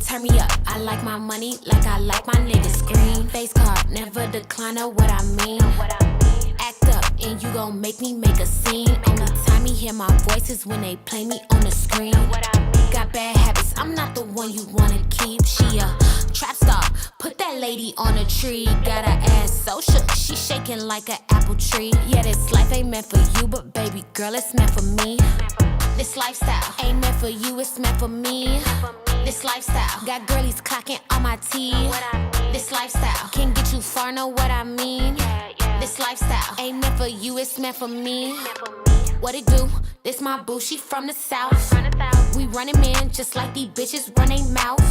Turn me up, I like my money like I like my niggas green. Face card, never decline of what I mean. Act up and you gon' make me make a scene. Only time you hear my voice is when they play me on the screen. Got bad habits, I'm not the one you wanna keep. She a trap star, put that lady on a tree. Got her ass so shook, she shaking like an apple tree. Yeah, this life ain't meant for you, but baby girl, it's meant for me. This lifestyle ain't meant for you, it's meant for me. This lifestyle got girlies clocking on my teeth. This lifestyle can get you far, know what I mean? This lifestyle ain't meant for you, it's meant for me. What it do? This my boo, she from the south. We running man just like these bitches run they mouth.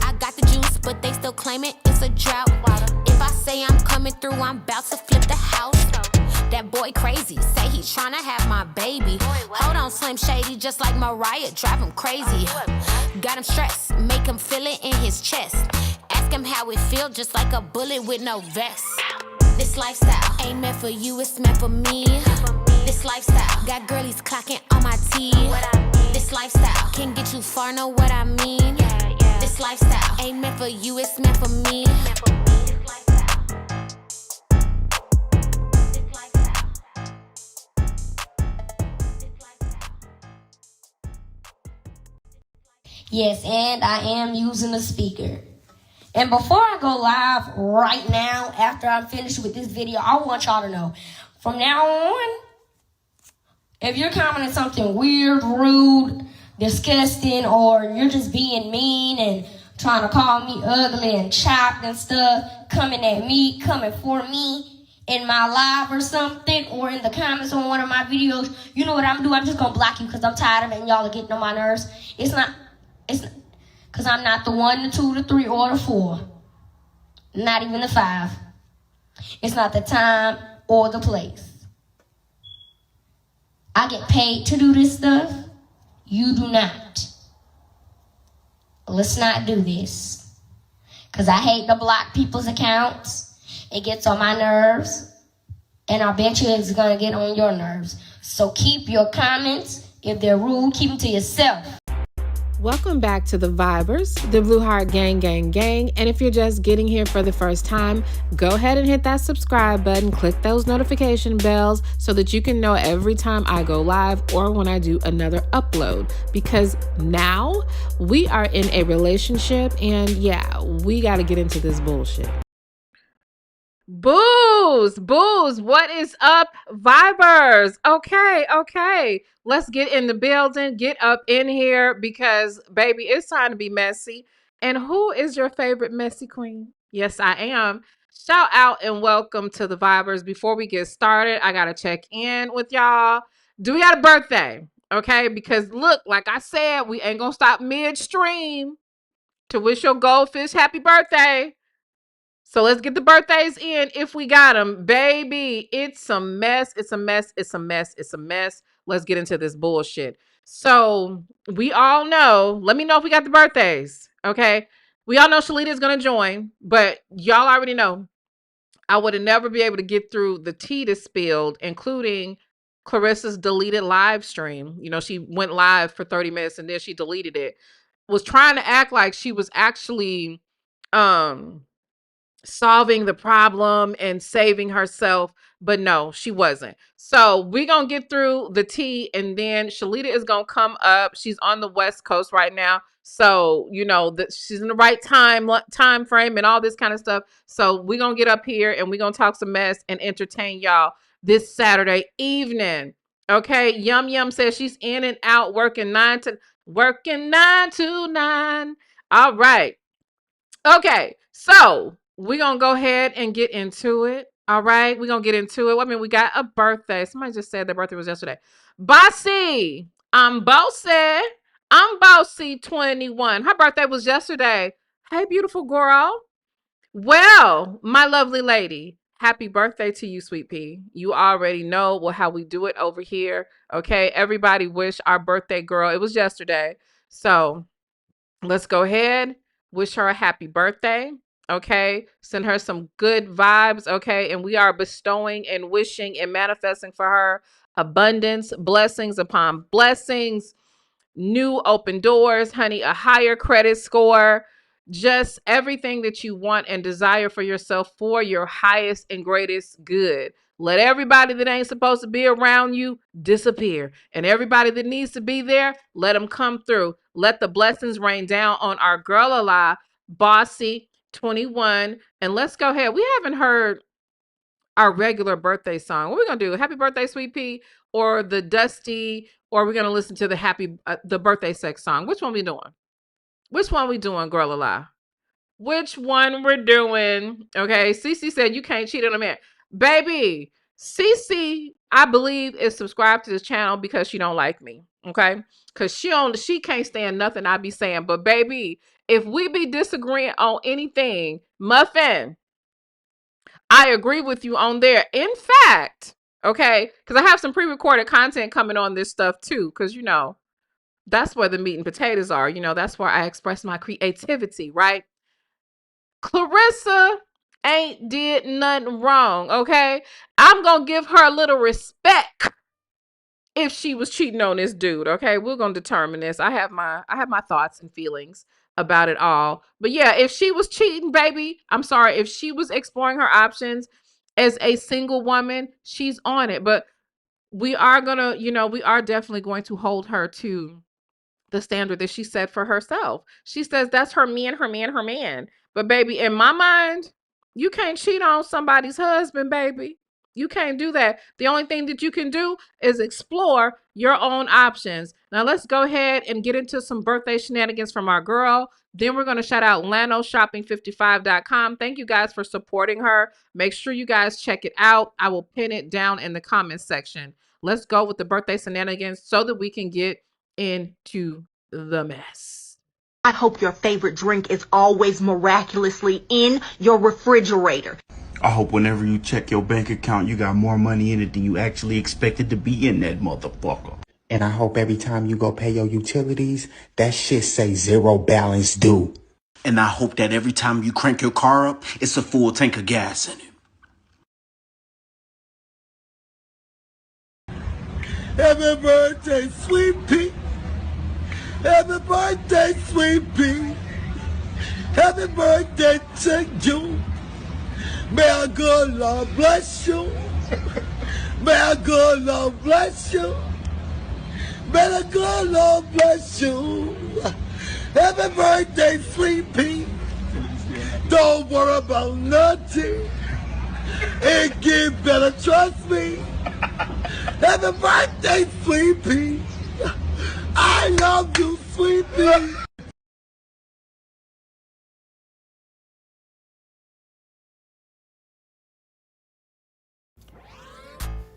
I got the juice, but they still claiming it's a drought. If I say I'm coming through, I'm about to flip the house. That boy crazy, say he tryna have my baby. Hold on, Slim Shady, just like Mariah, drive him crazy. Got him stressed, make him feel it in his chest. Ask him how it feel, just like a bullet with no vest. This lifestyle ain't meant for you, it's meant for me. This lifestyle got girlies clocking on my teeth. This lifestyle can get you far, know what I mean? This lifestyle ain't meant for you, it's meant for me. Yes, and I am using a speaker. And before I go live right now, after I'm finished with this video, I want y'all to know, from now on, if you're commenting something weird, rude, disgusting, or you're just being mean and trying to call me ugly and chopped and stuff, coming at me, coming for me in my live or something, or in the comments on one of my videos, you know what I'm doing? I'm just going to block you because I'm tired of it and y'all are getting on my nerves. It's because I'm not the 1, the 2, the 3, or the 4. Not even the 5. It's not the time or the place. I get paid to do this stuff. You do not. Let's not do this. Because I hate to block people's accounts. It gets on my nerves. And I bet you it's going to get on your nerves. So keep your comments. If they're rude, keep them to yourself. Welcome back to the Vibers, the Blue Heart Gang. And if you're just getting here for the first time, go ahead and hit that subscribe button, click those notification bells so that you can know every time I go live or when I do another upload. Because now we are in a relationship and yeah, we got to get into this bullshit. Booze, what is up, Vibers? Okay. Let's get in the building, get up in here because, baby, it's time to be messy. And who is your favorite messy queen? Yes, I am. Shout out and welcome to the Vibers. Before we get started, I got to check in with y'all. Do we got a birthday? Okay, because look, like I said, we ain't going to stop midstream to wish your goldfish happy birthday. So let's get the birthdays in if we got them. Baby, it's a mess. It's a mess. Let's get into this bullshit. So we all know, let me know if we got the birthdays, okay? We all know Shalita is going to join, but y'all already know I would have never be able to get through the tea that spilled, including Claressa's deleted live stream. You know, she went live for 30 minutes and then she deleted it. Was trying to act like she was actually solving the problem and saving herself, but no, she wasn't. So we're gonna get through the tea and then Shalita is gonna come up. She's on the West Coast right now, so you know that she's in the right time frame and all this kind of stuff. So we're gonna get up here and we're gonna talk some mess and entertain y'all this Saturday evening. Okay, Yum says she's in and out working 9 to 9. All right. Okay, so we're going to go ahead and get into it. All right, we're going to get into it. I mean, we got a birthday. Somebody just said their birthday was yesterday. Bossy, I'm Bossy 21. Her birthday was yesterday. Hey, beautiful girl. Well, my lovely lady, happy birthday to you, sweet pea. You already know how we do it over here. Okay, everybody wish our birthday girl. It was yesterday. So let's go ahead. wish her a happy birthday. Okay. Send her some good vibes. Okay. And we are bestowing and wishing and manifesting for her abundance, blessings upon blessings, new open doors, honey, a higher credit score, just everything that you want and desire for yourself for your highest and greatest good. Let everybody that ain't supposed to be around you disappear. And everybody that needs to be there, let them come through. Let the blessings rain down on our girl alive, Bossy 21. And let's go ahead. We haven't heard our regular birthday song. What are we gonna do? Happy birthday, sweet pea, or the dusty, or are we gonna listen to the birthday sex song? Which one we doing? Which one we doing, girl alive? Which one we're doing? Okay, Cece said you can't cheat on a man, baby. Cece, I believe, is subscribed to this channel because she don't like me. Okay, because she can't stand nothing I be saying. But baby, if we be disagreeing on anything, Muffin, I agree with you on there. In fact, okay, because I have some pre-recorded content coming on this stuff too, because that's where the meat and potatoes are. That's where I express my creativity, right? Claressa ain't did nothing wrong, okay? I'm gonna give her a little respect if she was cheating on this dude, okay? We're gonna determine this. I have my thoughts and feelings about it all. But yeah, if she was cheating, baby, I'm sorry. If she was exploring her options as a single woman, she's on it. But we are definitely going to hold her to the standard that she set for herself. She says that's her man, her man, her man. But baby, in my mind, you can't cheat on somebody's husband, baby. You can't do that. The only thing that you can do is explore your own options. Now let's go ahead and get into some birthday shenanigans from our girl. Then we're going to shout out LanoShopping55.com. Thank you guys for supporting her. Make sure you guys check it out. I will pin it down in the comments section. Let's go with the birthday shenanigans so that we can get into the mess. I hope your favorite drink is always miraculously in your refrigerator. I hope whenever you check your bank account, you got more money in it than you actually expected to be in that motherfucker. And I hope every time you go pay your utilities, that shit say zero balance due. And I hope that every time you crank your car up, it's a full tank of gas in it. Happy birthday, sweet pea. Happy birthday, sweet pea. Happy birthday to you. May our good Lord bless you. May our good Lord bless you. May the good Lord bless you. Happy birthday, sweet pea. Don't worry about nothing. It get better, trust me. Happy birthday, sweet pea. I love you, sweet pea.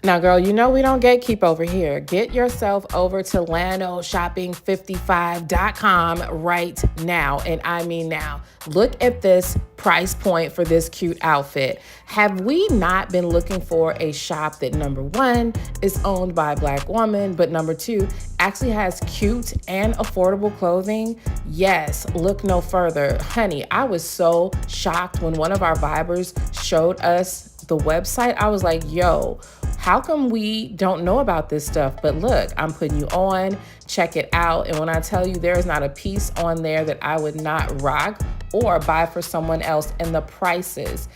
Now, girl, we don't gatekeep over here. Get yourself over to LanoShopping55.com right now. And I mean now. Look at this price point for this cute outfit. Have we not been looking for a shop that, number one, is owned by a Black woman, but number two, actually has cute and affordable clothing? Yes, look no further. Honey, I was so shocked when one of our Vibers showed us the website. I was like, yo, how come we don't know about this stuff? But look, I'm putting you on, check it out. And when I tell you there is not a piece on there that I would not rock or buy for someone else. And the prices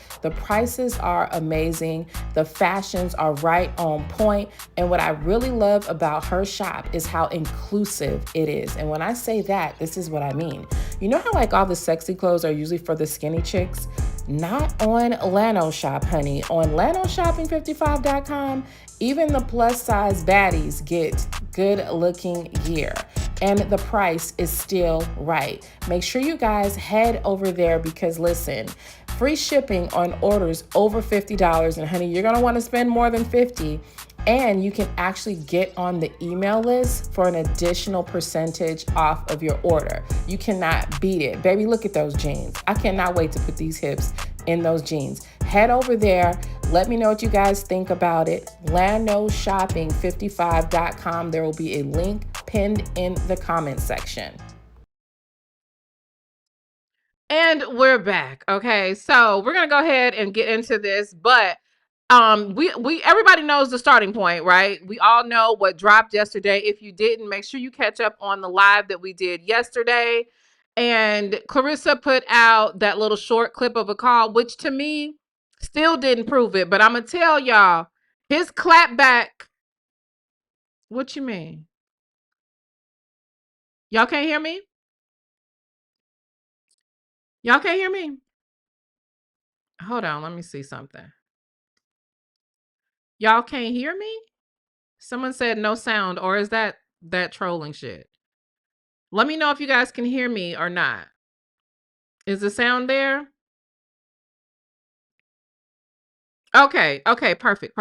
are amazing. The fashions are right on point. And what I really love about her shop is how inclusive it is. And when I say that, this is what I mean. You know how like all the sexy clothes are usually for the skinny chicks? Not on Lano Shop, honey. On LanoShopping55.com, even the plus size baddies get good looking gear. And the price is still right. Make sure you guys head over there because listen, free shipping on orders over $50. And honey, you're gonna wanna spend more than $50. And you can actually get on the email list for an additional percentage off of your order. You cannot beat it. Baby, look at those jeans. I cannot wait to put these hips in those jeans. Head over there. Let me know what you guys think about it. LanoShopping55.com. There will be a link pinned in the comment section. And we're back. Okay, so we're gonna go ahead and get into this, but we everybody knows the starting point, right? We all know what dropped yesterday. If you didn't, make sure you catch up on the live that we did yesterday. And Claressa put out that little short clip of a call, which to me still didn't prove it. But I'm gonna tell y'all, his clapback. What you mean? Y'all can't hear me? Y'all can't hear me? Hold on, let me see something. Y'all can't hear me? Someone said no sound, or is that trolling shit? Let me know if you guys can hear me or not. Is the sound there? Okay, perfect.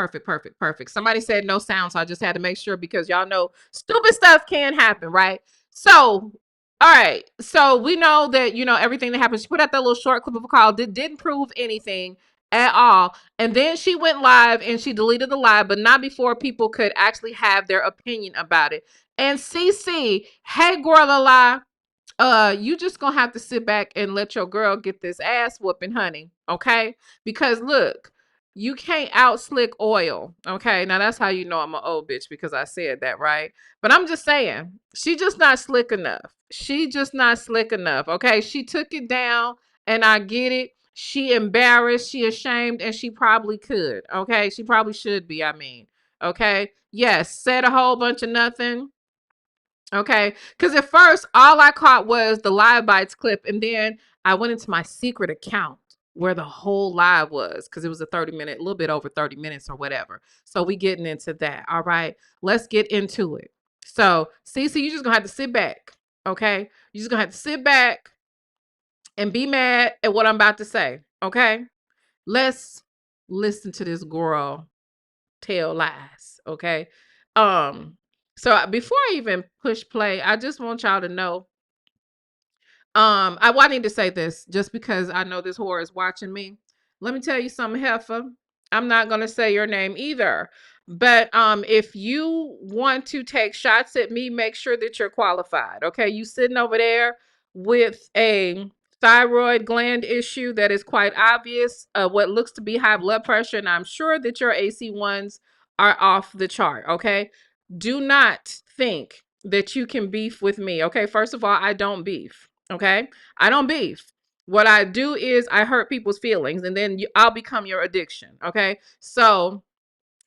Somebody said no sound, so I just had to make sure because y'all know stupid stuff can happen, right? So, all right. So we know that everything that happened. She put out that little short clip of a call didn't prove anything at all, and then she went live and she deleted the live, but not before people could actually have their opinion about it. And CC, hey, Gorilla, you just gonna have to sit back and let your girl get this ass whooping, honey. Okay? Because look, you can't out slick oil. Okay, now that's how you know I'm an old bitch because I said that, right? But I'm just saying, she just not slick enough. She just not slick enough. Okay, she took it down, and I get it. She embarrassed, she ashamed, and she probably could. Okay, she probably should be. I mean, okay, yes, said a whole bunch of nothing. Okay. Because at first, all I caught was the live bites clip. And then I went into my secret account where the whole live was because it was a 30-minute, a little bit over 30 minutes or whatever. So we getting into that. All right. Let's get into it. So, Cece, you just going to have to sit back. Okay. You just going to have to sit back and be mad at what I'm about to say. Okay. Let's listen to this girl tell lies. Okay. So before I even push play, I just want y'all to know. I need to say this just because I know this whore is watching me. Let me tell you something, Heifer. I'm not gonna say your name either. But if you want to take shots at me, make sure that you're qualified. Okay, you sitting over there with a thyroid gland issue that is quite obvious, what looks to be high blood pressure, and I'm sure that your AC1s are off the chart. Okay, do not think that you can beef with me. Okay, first of all, I don't beef. Okay, I don't beef. What I do is I hurt people's feelings, and then I'll become your addiction. Okay, so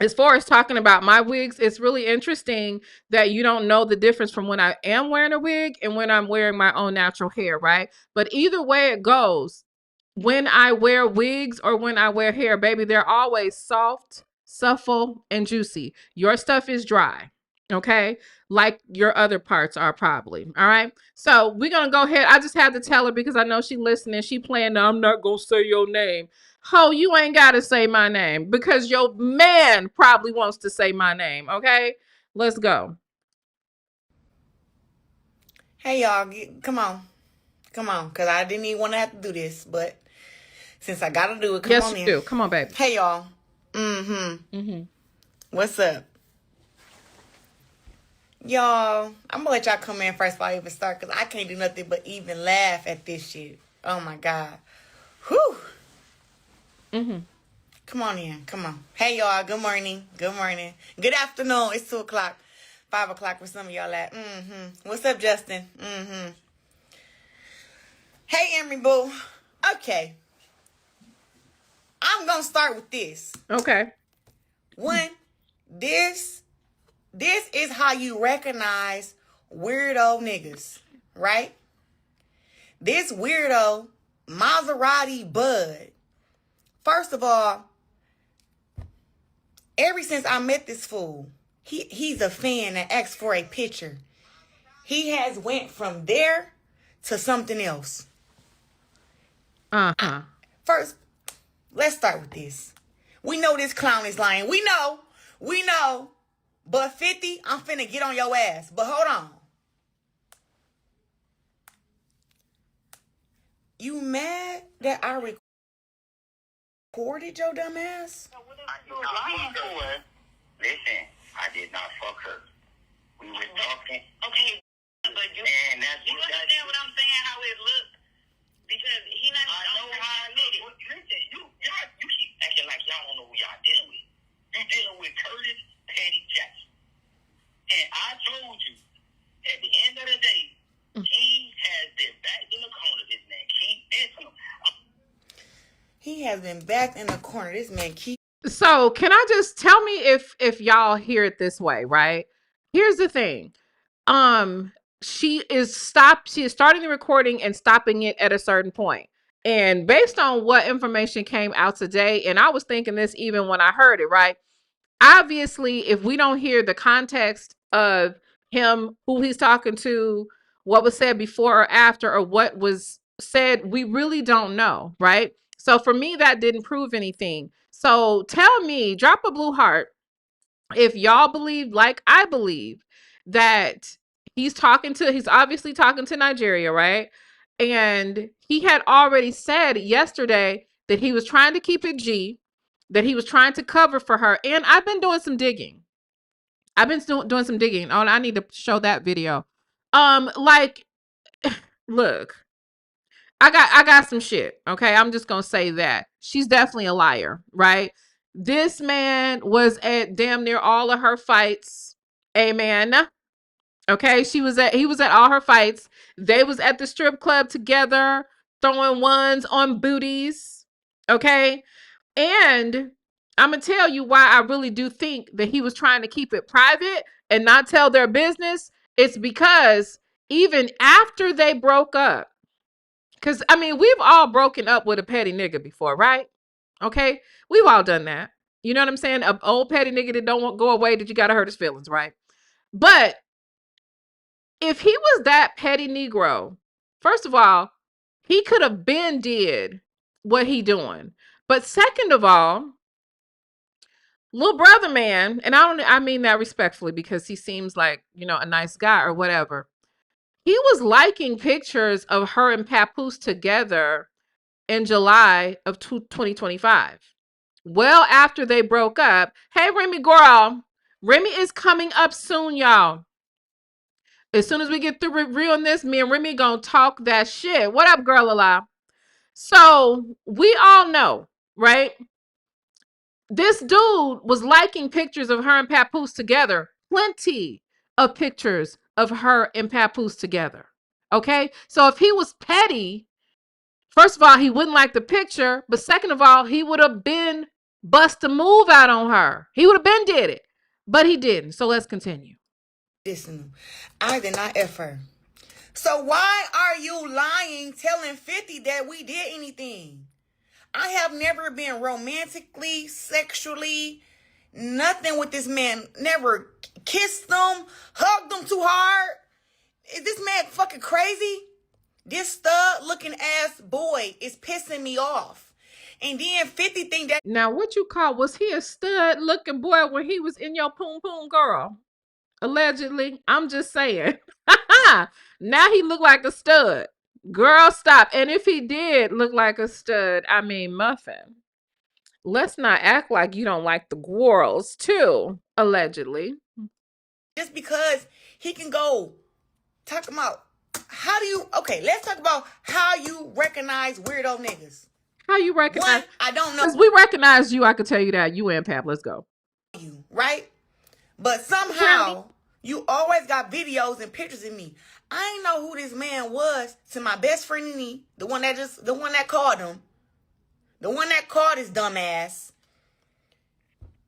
as far as talking about my wigs, it's really interesting that you don't know the difference from when I am wearing a wig and when I'm wearing my own natural hair, right? But either way it goes, when I wear wigs or when I wear hair, baby, they're always soft, supple, and juicy. Your stuff is dry, okay? Like your other parts are probably, all right? So we're going to go ahead. I just had to tell her because I know she listening. She playing, I'm not going to say your name. Ho, you ain't got to say my name because your man probably wants to say my name, okay? Let's go. Hey, y'all. Come on. Come on. Because I didn't even want to have to do this. But since I got to do it, come yes, on you in. do. Come on, baby. Hey, y'all. What's up? Y'all, I'm going to let y'all come in first before I even start. Because I can't do nothing but even laugh at this shit. Oh, my God. Whew. Come on in. Come on. Hey, y'all. Good morning. Good morning. Good afternoon. It's 2 o'clock. 5 o'clock for some of y'all at. What's up, Justin? Hey, Emery Boo. Okay. I'm going to start with this. Okay. One, this is how you recognize weirdo niggas, right? This weirdo, Maserati Bud. First of all, ever since I met this fool, he's a fan that asks for a picture. He has went from there to something else. First, let's start with this. We know this clown is lying. We know. But 50, I'm finna get on your ass. But hold on. You mad that I recorded your dumb ass? I did not fuck her. Listen, I did not fuck her. We were talking. Okay, but you understand what I'm saying, how it looked? Because has been backed in the corner. This man keep. So can I just tell me if y'all hear it this way, right? Here's the thing. She is starting the recording and stopping it at a certain point. And based on what information came out today, and I was thinking this even when I heard it, right? Obviously, if we don't hear the context of him, who he's talking to, what was said before or after, or what was said, we really don't know, right? So for me, that didn't prove anything. So tell me, drop a blue heart if y'all believe, like I believe, that he's obviously talking to Nigeria, right? And he had already said yesterday that he was trying to keep it G, that he was trying to cover for her. And I've been doing some digging. Doing some digging. Oh, I need to show that video. Like, look, I got some shit. Okay, I'm just gonna say that she's definitely a liar, right? This man was at damn near all of her fights. Amen. Okay, he was at all her fights. They was at the strip club together, throwing ones on booties. Okay, and I'm gonna tell you why I really do think that he was trying to keep it private and not tell their business. It's because even after they broke up, because I mean, we've all broken up with a petty nigga before, right? Okay, we've all done that. You know what I'm saying? An old petty nigga that don't go away, that you gotta hurt his feelings, right? But if he was that petty Negro, first of all, he could have been did what he doing. But second of all, little brother man, and I mean that respectfully because he seems like, a nice guy or whatever. He was liking pictures of her and Papoose together in July of 2025. Well, after they broke up. Hey, Remy girl. Remy is coming up soon, y'all. As soon as we get through reviewing this, me and Remy gonna talk that shit. What up, girl alive? So we all know, right? This dude was liking pictures of her and Papoose together. Plenty of pictures of her and Papoose together. Okay? So if he was petty, first of all, he wouldn't like the picture. But second of all, he would have been bust a move out on her. He would have been did it. But he didn't. So let's continue. Listen, I did not F her. So why are you lying, telling 50 that we did anything? I have never been romantically, sexually, nothing with this man. Never kissed them, hugged them too hard. Is this man fucking crazy? This stud looking ass boy is pissing me off. And then 50 think that. Now, what you call, was he a stud looking boy when he was in your poom poom, girl? Allegedly. I'm just saying. Now he look like a stud. Girl, stop. And if he did look like a stud, I mean, Muffin, let's not act like you don't like the girls too, allegedly. Just because he can go talk about let's talk about how you recognize weirdo niggas. How you recognize? One, I don't know. Because we recognize you, I could tell you that. You and Pap, let's go. You, right? But somehow you always got videos and pictures of me. I ain't know who this man was to my best friend and me, the one that called him. The one that called his dumb ass.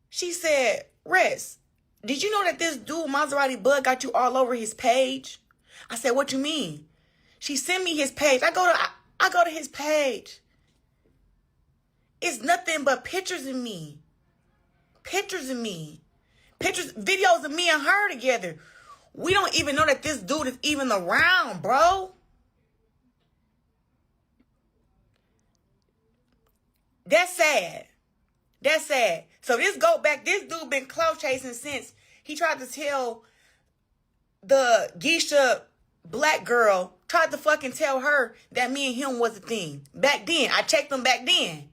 She said, Rez, did you know that this dude, Maserati Bud, got you all over his page? I said, what you mean? She sent me his page. I go to his page. It's nothing but pictures of me. Pictures of me. Pictures, videos of me and her together. We don't even know that this dude is even around, bro. That's sad. That's sad. So this dude been clout chasing since he tried to tell the Geisha black girl, tried to fucking tell her that me and him was a thing. Back then. I checked him back then.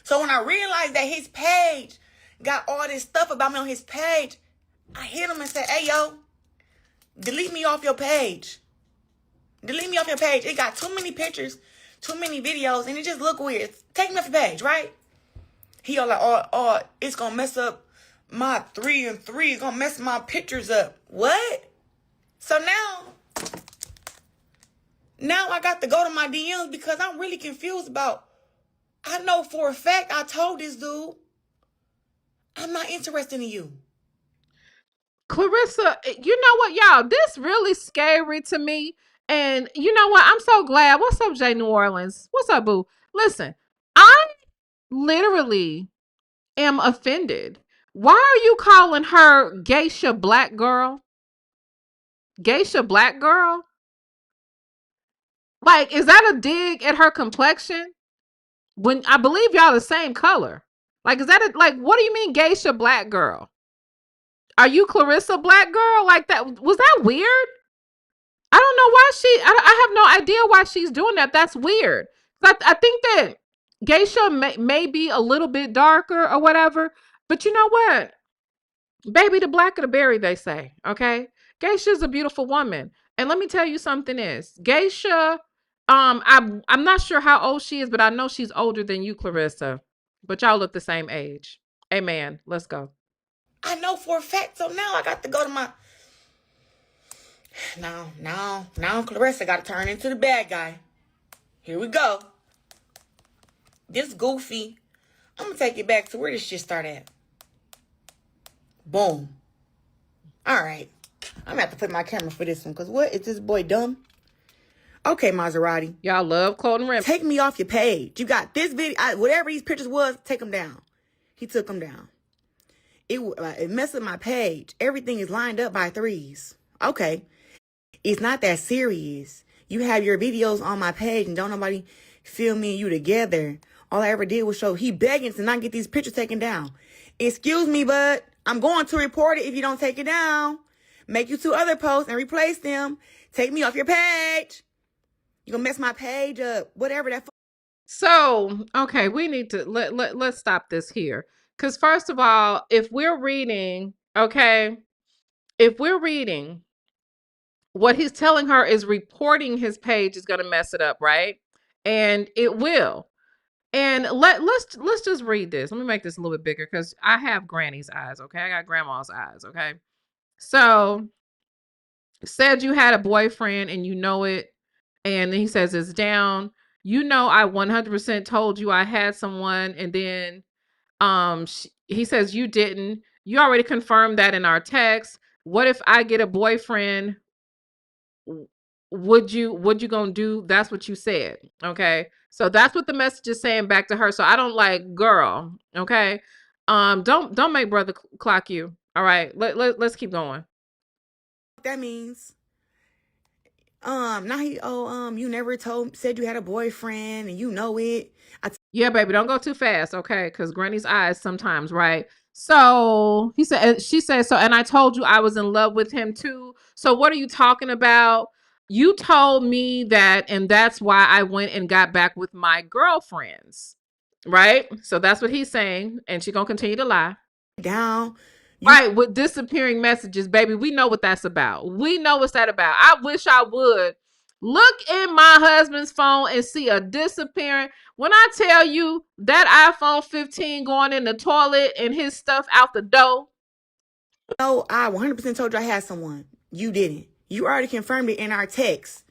So when I realized that his page got all this stuff about me on his page, I hit him and said, hey, yo, delete me off your page. Delete me off your page. It got too many pictures, too many videos, and it just look weird. Take me off your page, right? He all like, oh, it's going to mess up my 3 and 3. It's going to mess my pictures up. What? So now I got to go to my DMs because I'm really confused about I know for a fact I told this dude, I'm not interested in you. Claressa, you know what, y'all? This really scary to me. And you know what? I'm so glad. What's up, Jay New Orleans? What's up, boo? Listen, I literally am offended. Why are you calling her Geisha Black Girl? Geisha Black Girl? Like, is that a dig at her complexion? When I believe y'all the same color. Like, is that like, what do you mean Geisha Black Girl? Are you Claressa Black Girl? Like that? Was that weird? I don't know why I have no idea why she's doing that. That's weird. I think that Geisha may be a little bit darker or whatever. But you know what? Baby, the blacker the berry, they say. Okay? Geisha's a beautiful woman. And let me tell you something is. Geisha, I'm not sure how old she is, but I know she's older than you, Claressa. But y'all look the same age. Amen. Let's go. I know for a fact. So now I got to go to my... Now Claressa got to turn into the bad guy. Here we go. This goofy. I'm going to take it back to where this shit started at. Boom. All right. I'm going to have to put my camera for this one. Because what? Is this boy dumb? Okay, Maserati. Y'all love Clout and Rim. Take me off your page. You got this video. Whatever these pictures was, take them down. He took them down. It messed up my page. Everything is lined up by threes. Okay. It's not that serious. You have your videos on my page and don't nobody film me and you together. All I ever did was show he begging to not get these pictures taken down. Excuse me, bud. I'm going to report it if you don't take it down. Make you 2 other posts and replace them. Take me off your page. You're going to mess my page up. Whatever that. So, okay, we need to let's stop this here. Because first of all, if we're reading, okay, if we're reading, what he's telling her is reporting his page is going to mess it up, right? And it will. And let's just read this. Let me make this a little bit bigger because I have granny's eyes, okay? I got grandma's eyes, okay? So, said you had a boyfriend and you know it, and then he says it's down. You know, I 100% told you I had someone, and then he says you didn't. You already confirmed that in our text. What if I get a boyfriend? Would you gonna do? That's what you said. Okay, so that's what the message is saying back to her. So I don't like, girl. Okay, don't make brother clock you. All right, let's keep going. That means now he you never said you had a boyfriend and you know it. Yeah, baby, don't go too fast, okay? Because Granny's eyes sometimes, right? So she said, so, and I told you I was in love with him too. So what are you talking about? You told me that, and that's why I went and got back with my girlfriends, right? So that's what he's saying, and she's gonna continue to lie. Down. Right, with disappearing messages, baby. We know what that's about. We know what's that about. I wish I would look in my husband's phone and see a disappearing. When I tell you that iPhone 15 going in the toilet and his stuff out the door. No, I 100% told you I had someone. You didn't. You already confirmed it in our text.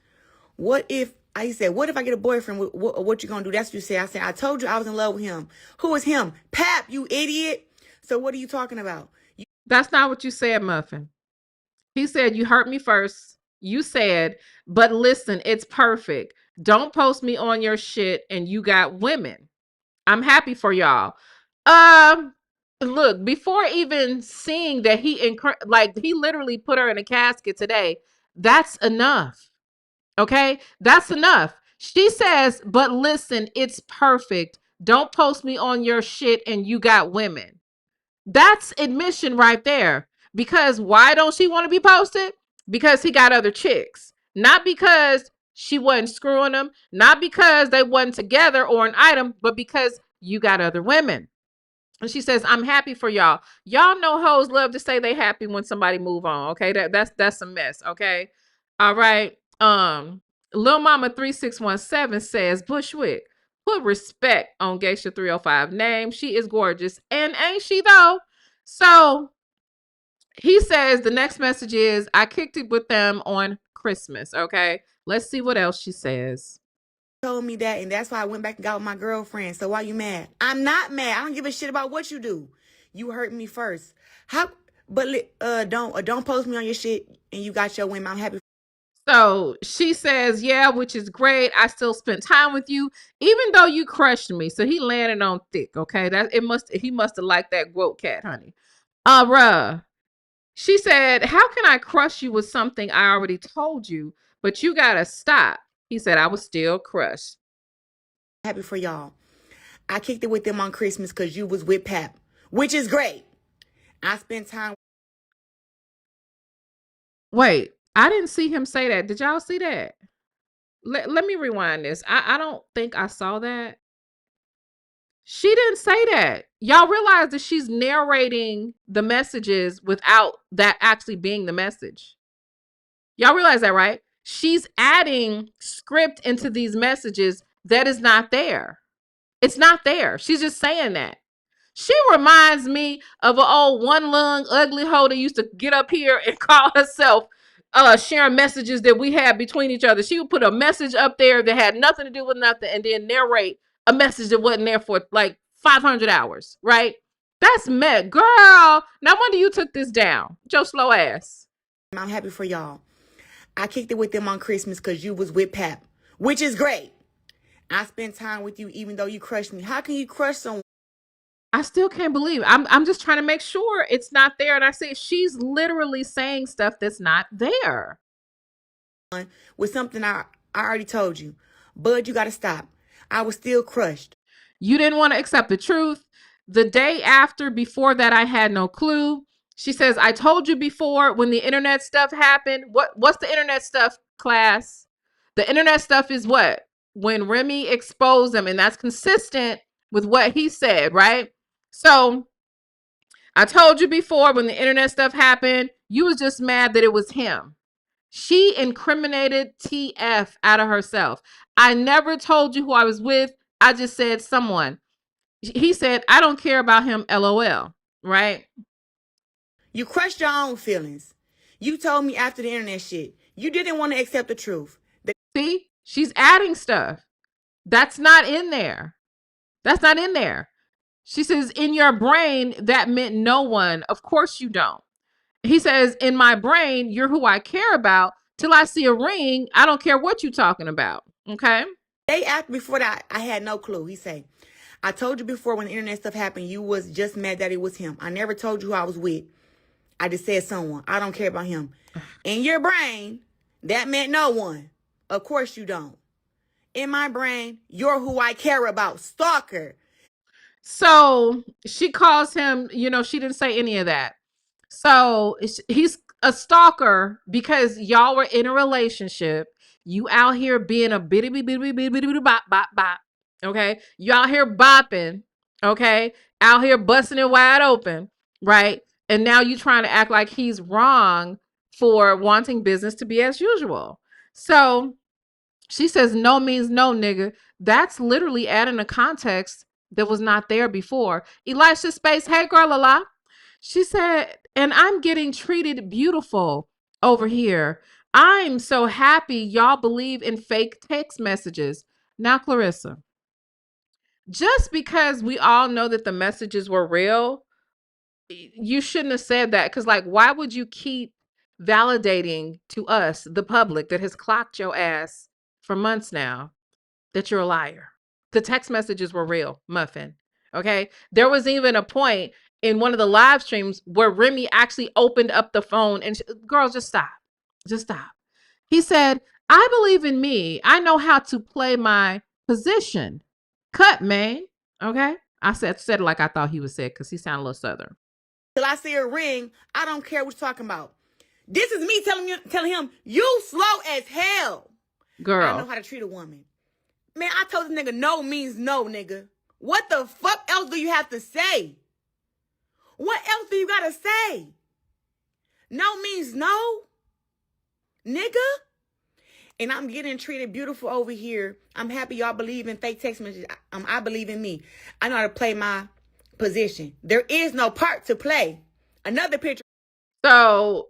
What if I get a boyfriend? What you gonna do? That's what you say. I said, I told you I was in love with him. Who is him? Pap, you idiot. So what are you talking about? That's not what you said, Muffin. He said, you hurt me first. You said, but listen, it's perfect. Don't post me on your shit and you got women. I'm happy for y'all. Look, before even seeing that he literally put her in a casket today, that's enough. Okay? That's enough. She says, but listen, it's perfect. Don't post me on your shit and you got women. That's admission right there. Because why don't she want to be posted? Because he got other chicks. Not because she wasn't screwing him, not because they wasn't together or an item, but because you got other women. And she says, I'm happy for y'all. Y'all know hoes love to say they happy when somebody move on. Okay. That's a mess. Okay. All right. Lil Mama 3617 says, Bushwick, put respect on Geisha 305 name. She is gorgeous. And ain't she though? So he says the next message is, I kicked it with them on Christmas. Okay. Let's see what else she says. told me that, and that's why I went back and got with my girlfriend. So why you mad? I'm not mad. I don't give a shit about what you do. You hurt me first. How? But don't post me on your shit, and you got your women. I'm happy. So she says, yeah, which is great. I still spent time with you, even though you crushed me. So he landed on thick. Okay, he must have liked that quote cat, honey. Bruh. She said, how can I crush you with something I already told you, but you gotta stop? He said, I was still crushed. Happy for y'all. I kicked it with them on Christmas because you was with Pap, which is great. I spent time. Wait, I didn't see him say that. Did y'all see that? Let me rewind this. I don't think I saw that. She didn't say that. Y'all realize that she's narrating the messages without that actually being the message. Y'all realize that, right? She's adding script into these messages that is not there. It's not there. She's just saying that. She reminds me of an old one lung ugly hoe that used to get up here and call herself sharing messages that we had between each other. She would put a message up there that had nothing to do with nothing and then narrate a message that wasn't there for like 500 hours, right? That's met. Girl, no wonder you took this down. Your slow ass. I'm happy for y'all. I kicked it with them on Christmas because you was with Pap, which is great. I spent time with you even though you crushed me. How can you crush someone? I still can't believe it. I'm just trying to make sure it's not there. And I say she's literally saying stuff that's not there. With something I already told you. Bud, you got to stop. I was still crushed. You didn't want to accept the truth. The day after, before that, I had no clue. She says, I told you before when the internet stuff happened. What's the internet stuff, class? The internet stuff is what? When Remy exposed them, and that's consistent with what he said, right? So I told you before when the internet stuff happened, you was just mad that it was him. She incriminated TF out of herself. I never told you who I was with. I just said someone. He said, I don't care about him, LOL, right? You crushed your own feelings. You told me after the internet shit. You didn't want to accept the truth. See, she's adding stuff. That's not in there. That's not in there. She says, in your brain, that meant no one. Of course you don't. He says, in my brain, you're who I care about. Till I see a ring, I don't care what you're talking about. Okay? Day after, before that, I had no clue. He said, I told you before when the internet stuff happened, you was just mad that it was him. I never told you who I was with. I just said someone. I don't care about him. In your brain, that meant no one. Of course you don't. In my brain, you're who I care about. Stalker. So she calls him, she didn't say any of that. So he's a stalker because y'all were in a relationship. You out here being a bitty bop bop bop. Okay. You out here bopping. Okay. Out here busting it wide open. Right. And now you trying to act like he's wrong for wanting business to be as usual. So she says, no means no, nigga. That's literally adding a context that was not there before. Elisha Space, hey girl, la. She said, and I'm getting treated beautiful over here. I'm so happy y'all believe in fake text messages. Now, Claressa, just because we all know that the messages were real, you shouldn't have said that. Because, why would you keep validating to us, the public that has clocked your ass for months now, that you're a liar? The text messages were real, Muffin. Okay. There was even a point in one of the live streams where Remy actually opened up the phone and girl, just stop. Just stop. He said, I believe in me. I know how to play my position. Cut, man. Okay. I said it like I thought he was said because he sounded a little southern. Till I see a ring, I don't care what you're talking about. This is me telling him, you slow as hell. Girl. I know how to treat a woman. Man, I told this nigga no means no, nigga. What the fuck else do you have to say? What else do you gotta say? No means no, nigga. And I'm getting treated beautiful over here. I'm happy y'all believe in fake text messages. I believe in me. I know how to play my position. There is no part to play. Another picture. So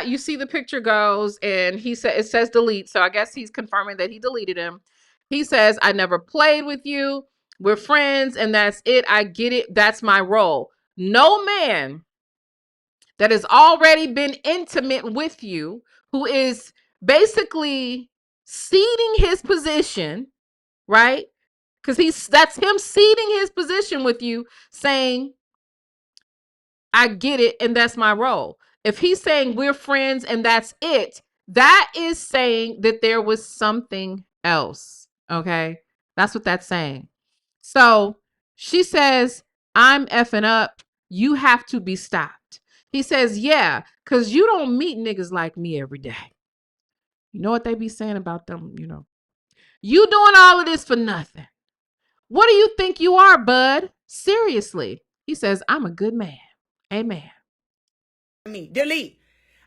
you see the picture goes and it says delete. So I guess he's confirming that he deleted him. He says, I never played with you. We're friends and that's it. I get it. That's my role. No man that has already been intimate with you, who is basically ceding his position, right? Because that's him ceding his position with you, saying, I get it, and that's my role. If he's saying we're friends and that's it, that is saying that there was something else. Okay. That's what that's saying. So she says, I'm effing up. You have to be stopped. He says, yeah, because you don't meet niggas like me every day. You know what they be saying about them, You doing all of this for nothing. What do you think you are, bud? Seriously. He says, I'm a good man. Amen. Me, delete.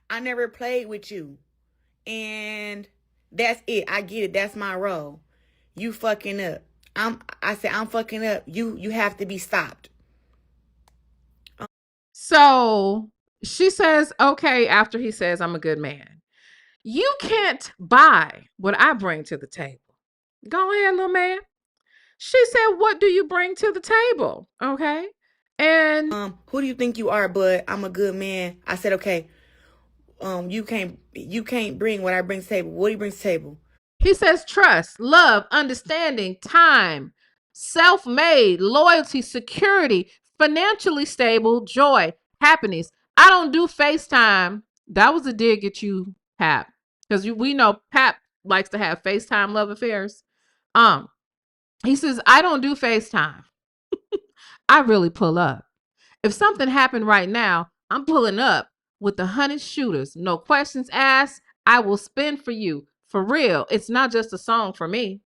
I never played with you. And that's it. I get it. That's my role. You fucking up. I said I'm fucking up. You have to be stopped. So she says, okay, after he says, I'm a good man. You can't buy what I bring to the table. Go ahead, little man. She said, what do you bring to the table? Okay. And who do you think you are, bud? I'm a good man. I said, okay. You can't bring what I bring to the table. What do you bring to the table? He says trust, love, understanding, time, self-made, loyalty, security, financially stable, joy, happiness. I don't do FaceTime. That was a dig at you, Pap. Because we know Pap likes to have FaceTime love affairs. He says, I don't do FaceTime. I really pull up. If something happened right now, I'm pulling up with the 100 shooters. No questions asked. I will spin for you. For real. It's not just a song for me.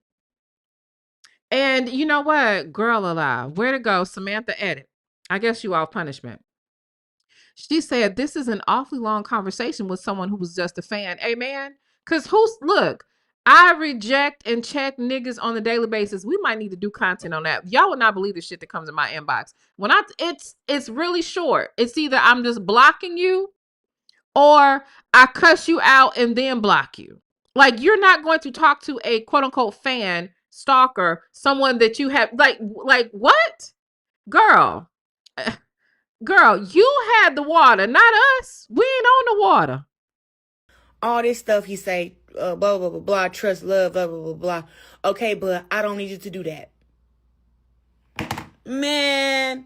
And you know what? Girl alive. Where to go? Samantha edit. I guess you off punishment. She said, this is an awfully long conversation with someone who was just a fan. Amen. Because look, I reject and check niggas on a daily basis. We might need to do content on that. Y'all would not believe the shit that comes in my inbox. It's really short. It's either I'm just blocking you or I cuss you out and then block you. Like, you're not going to talk to a quote unquote fan, stalker, someone that you have like what? Girl. Girl, you had the water, not us. We ain't on the water. All this stuff he say, blah, blah, blah, blah, trust, love, blah, blah, blah, blah. Okay, but I don't need you to do that. Man,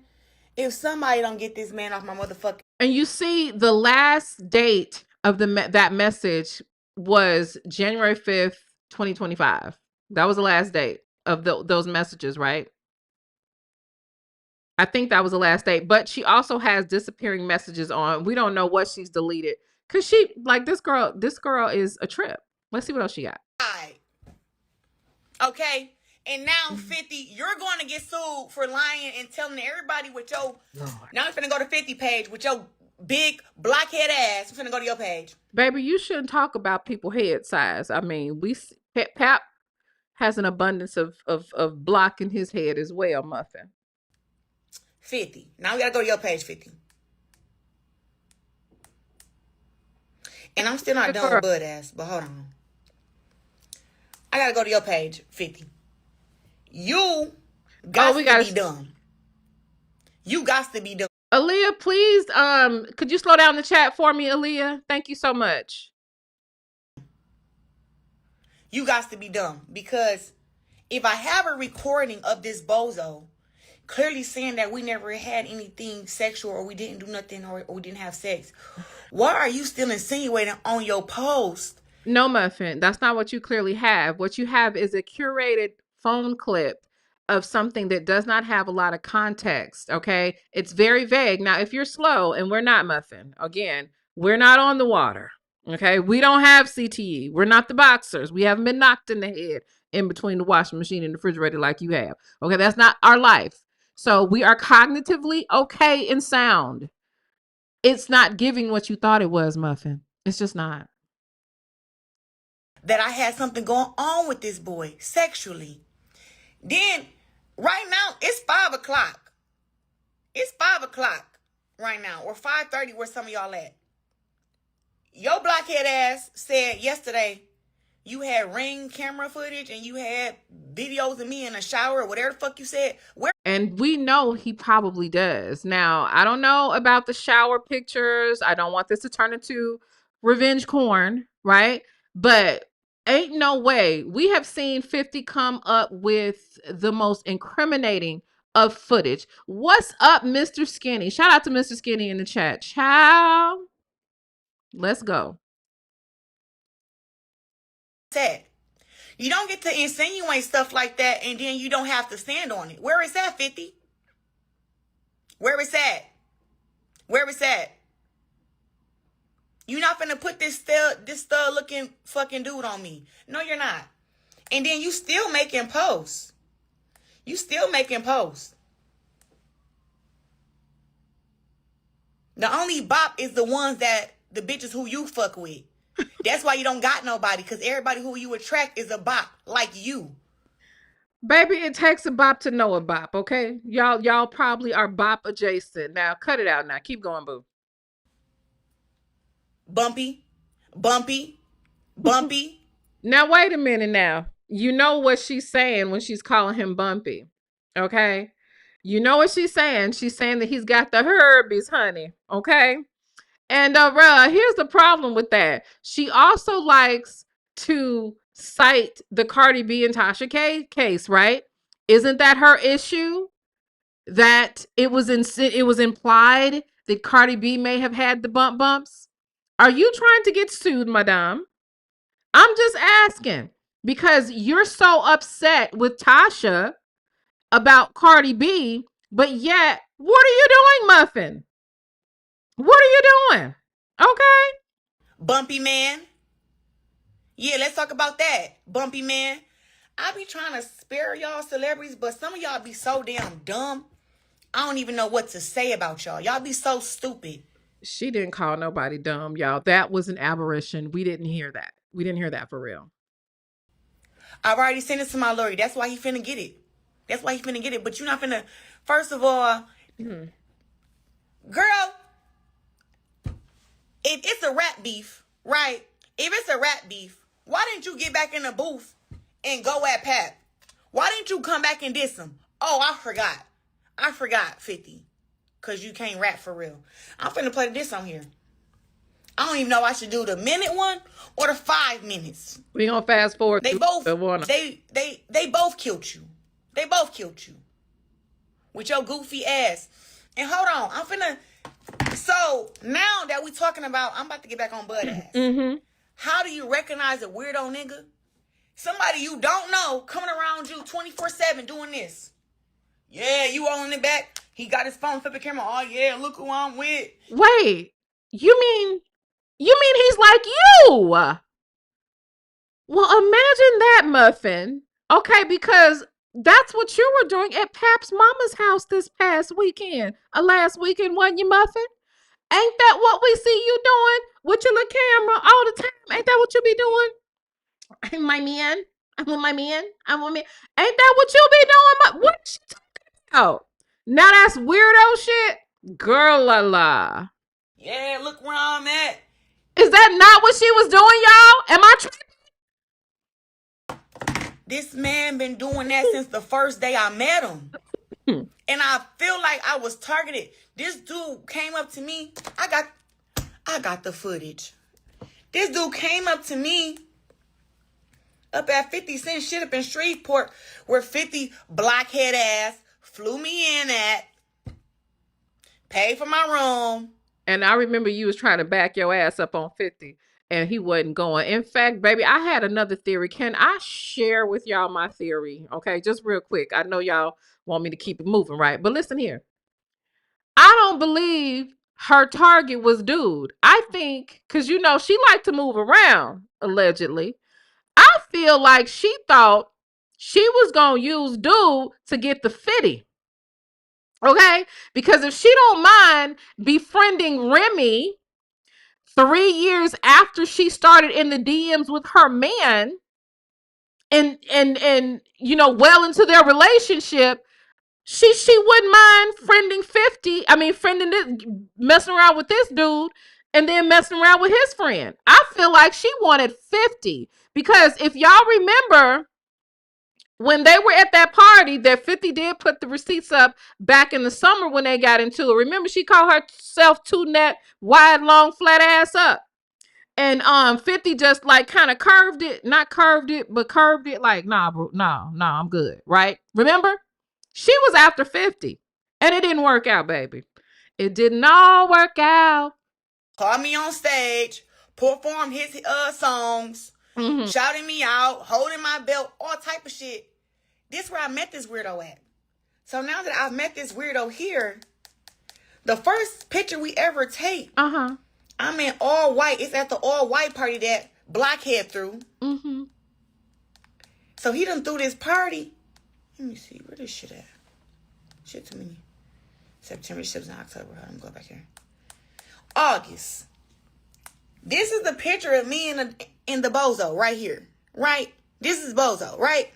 if somebody don't get this man off my motherfucking... And you see, the last date of that message was January 5th, 2025. That was the last date of those messages, right? I think that was the last date. But she also has disappearing messages on. We don't know what she's deleted. Because she, like, this girl is a trip. Let's see what else she got. Okay? And now, 50, you're going to get sued for lying and telling everybody with your... Lord. Now I'm finna go to 50 page with your big blockhead ass. I'm finna go to your page. Baby, you shouldn't talk about people head size. I mean, Pap has an abundance of blocking his head as well, Muffin. 50. Now we gotta go to your page, 50. And I'm still not done with Bud ass, but hold on. I gotta go to your page, 50. You got to be done. You got to be done. Aaliyah, please, could you slow down the chat for me, Aaliyah? Thank you so much. You got to be done. Because if I have a recording of this bozo clearly saying that we never had anything sexual or we didn't do nothing or we didn't have sex, why are you still insinuating on your post? No, Muffin, that's not what you clearly have. What you have is a curated phone clip of something that does not have a lot of context, okay? It's very vague. Now, if you're slow, and we're not, Muffin, again, we're not on the water, okay? We don't have CTE. We're not the boxers. We haven't been knocked in the head in between the washing machine and the refrigerator like you have, okay? That's not our life. So we are cognitively okay and sound. It's not giving what you thought it was, Muffin. It's just not. That I had something going on with this boy sexually. Then, right now, it's 5 o'clock. It's 5 o'clock right now, or 5:30, where some of y'all at. Your blockhead ass said yesterday, You had Ring camera footage and you had videos of me in a shower or whatever the fuck you said. Where? And we know he probably does. Now, I don't know about the shower pictures. I don't want this to turn into revenge corn, right? But ain't no way. We have seen 50 come up with the most incriminating of footage. What's up, Mr. Skinny? Shout out to Mr. Skinny in the chat. Ciao. Let's go. Said. You don't get to insinuate stuff like that and then you don't have to stand on it. Where is that, 50? Where is that? Where is that? You're not finna put this stud looking fucking dude on me. No, you're not. And then you still making posts. You still making posts. The only bop is the ones that the bitches who you fuck with. That's why you don't got nobody, because everybody who you attract is a bop like you. Baby, it takes a bop to know a bop, okay? Y'all probably are bop adjacent. Now, cut it out now. Keep going, boo. Bumpy, bumpy, bumpy. Now, wait a minute now. You know what she's saying when she's calling him bumpy, okay? You know what she's saying. She's saying that he's got the herbies, honey, okay? And, here's the problem with that. She also likes to cite the Cardi B and Tasha K case, right? Isn't that her issue? That it was implied that Cardi B may have had the bumps? Are you trying to get sued, madame? I'm just asking because you're so upset with Tasha about Cardi B, but yet, what are you doing, Muffin? What are you doing? Okay. Bumpy man. Yeah, let's talk about that. Bumpy man. I be trying to spare y'all celebrities, but some of y'all be so damn dumb. I don't even know what to say about y'all. Y'all be so stupid. She didn't call nobody dumb, y'all. That was an aberration. We didn't hear that. We didn't hear that for real. I've already sent it to my lawyer. That's why he finna get it. That's why he finna get it. But you're not finna. First of all, girl, if it's a rap beef, right? If it's a rap beef, why didn't you get back in the booth and go at Pat? Why didn't you come back and diss him? Oh, I forgot, 50. Because you can't rap for real. I'm finna play this on here. I don't even know if I should do the minute one or the 5 minutes. We gonna fast forward. They both killed you. They both killed you. With your goofy ass. And hold on, I'm finna. So now that we talking about, I'm about to get back on Bud ass. Mm-hmm. How do you recognize a weirdo nigga? Somebody you don't know coming around you 24/7 doing this. Yeah, you all in the back. He got his phone, flip the camera. Oh yeah, look who I'm with. Wait, you mean he's like you? Well, imagine that, Muffin. Okay, because that's what you were doing at Pap's mama's house this past weekend. Last weekend, wasn't you, Muffin? Ain't that what we see you doing with your little camera all the time? Ain't that what you be doing? I'm my man. I'm with my man. I'm with me. Ain't that what you be doing? What is she talking about? Now that's weirdo shit? Girl la la. Yeah, look where I'm at. Is that not what she was doing, y'all? Am I tripping? This man been doing that since the first day I met him. And I feel like I was targeted. This dude came up to me. I got the footage. This dude came up to me up at 50 Cent shit up in Shreveport where 50 blockhead ass flew me in at, paid for my room. And I remember you was trying to back your ass up on 50 and he wasn't going. In fact, baby, I had another theory. Can I share with y'all my theory? Okay, just real quick. I know y'all want me to keep it moving, right? But listen here. I don't believe her target was dude. I think, because you know, she liked to move around, allegedly. I feel like she thought she was going to use dude to get the 50. Okay? Because if she don't mind befriending Remy 3 years after she started in the DMs with her man and you know, well into their relationship, she wouldn't mind friending 50. I mean, friending this, messing around with this dude and then messing around with his friend. I feel like she wanted 50 because if y'all remember when they were at that party, that 50 did put the receipts up back in the summer when they got into it. Remember, she called herself two net wide, long, flat ass up. And 50 just like kind of curved it, not curved it, but curved it like, nah, bro, no, I'm good, right? Remember? She was after 50. And it didn't work out, baby. It didn't all work out. Called me on stage, performed his songs, shouting me out, holding my belt, all type of shit. This is where I met this weirdo at. So now that I've met this weirdo here, the first picture we ever take, I'm in all white. It's at the all white party that Blockhead threw. So he done threw this party. Let me see, where this shit at? Shit too many. September, December, October. Let me go back here. August. This is the picture of me in the bozo right here. Right? This is bozo, right?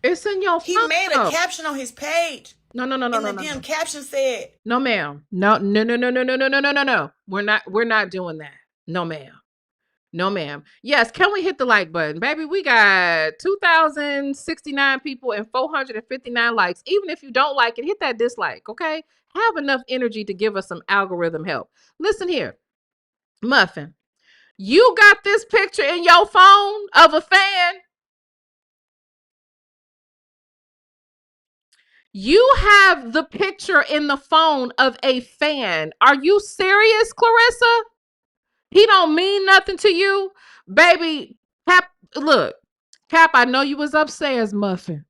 It's in your phone. He made a caption on his page. No. And the damn caption said, "No, ma'am. No. We're not doing that. No, ma'am. No, ma'am. Yes, can we hit the like button? Baby, we got 2,069 people and 459 likes. Even if you don't like it, hit that dislike, okay? Have enough energy to give us some algorithm help. Listen here, Muffin. You got this picture in your phone of a fan? You have the picture in the phone of a fan. Are you serious, Claressa? He don't mean nothing to you? Baby, Cap, look. Cap, I know you was upstairs, Muffin.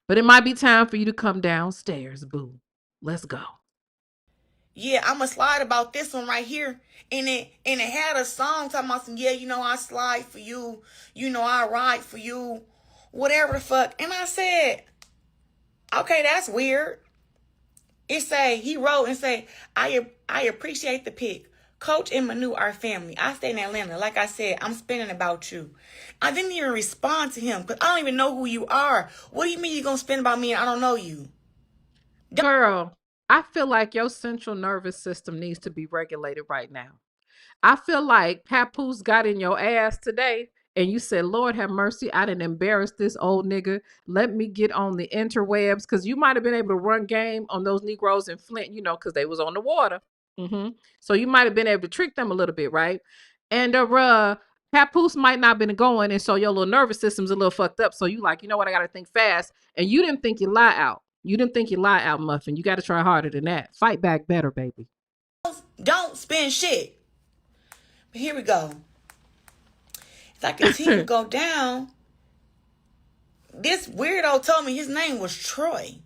But it might be time for you to come downstairs, boo. Let's go. yeah, I'm going to slide about this one right here. And it had a song talking about some, yeah, you know, I slide for you. You know, I ride for you. Whatever the fuck. And I said, okay, that's weird. It say, he wrote and say, I appreciate the pic. Coach and Manu are family. I stay in Atlanta. Like I said, I'm spinning about you. I didn't even respond to him because I don't even know who you are. What do you mean you're going to spin about me and I don't know you? Girl, I feel like your central nervous system needs to be regulated right now. I feel like Papoose got in your ass today and you said, Lord have mercy, I didn't embarrass this old nigga. Let me get on the interwebs because you might have been able to run game on those Negroes in Flint, you know, because they was on the water. So you might have been able to trick them a little bit, right? And Papoose might not have been going, and so your little nervous system's a little fucked up. So you like, you know what, I got to think fast. And you didn't think your lie out. You didn't think your lie out, Muffin. You got to try harder than that. Fight back better, baby. Don't spin shit. But here we go. As I continue to go down, this weirdo told me his name was Troy.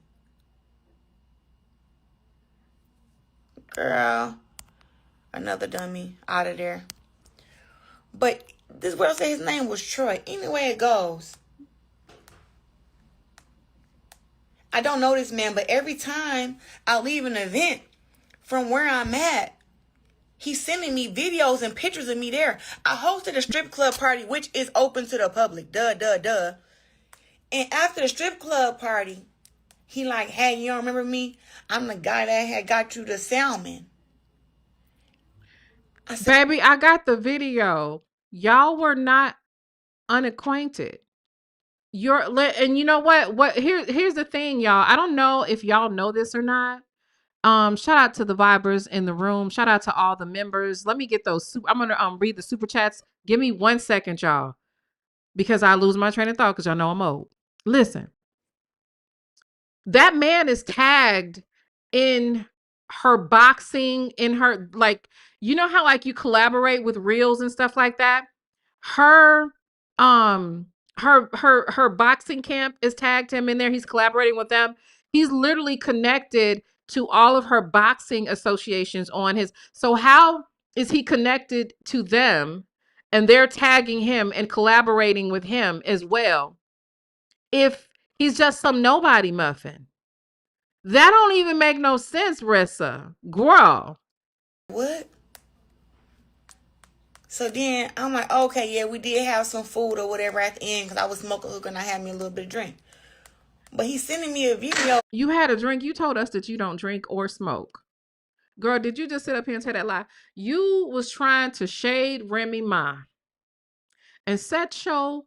Girl, another dummy out of there. But this weirdo said his name was Troy. Anyway it goes. I don't know this man, but every time I leave an event from where I'm at, he's sending me videos and pictures of me there. I hosted a strip club party, which is open to the public. Duh. And after the strip club party, he like, hey, you don't remember me? I'm the guy that had got you the salmon. Baby, I got the video. Y'all were not unacquainted. And you know what? Here's the thing, y'all. I don't know if y'all know this or not. Shout out to the Vibers in the room. Shout out to all the members. Let me get those. I'm gonna read the super chats. Give me 1 second, y'all, because I lose my train of thought because y'all know I'm old. Listen, that man is tagged in her boxing, in her, like, you know how like you collaborate with reels and stuff like that. Her her boxing camp is tagged him in there. He's collaborating with them. He's literally connected to all of her boxing associations on his. So how is he connected to them and they're tagging him and collaborating with him as well if he's just some nobody muffin? That don't even make no sense, Ressa. Girl. What? So then I'm like, okay, yeah, we did have some food or whatever at the end because I was smoking hookah and I had me a little bit of drink. But he's sending me a video. You had a drink. You told us that you don't drink or smoke. Girl, did you just sit up here and tell that lie? You was trying to shade Remy Ma and sat your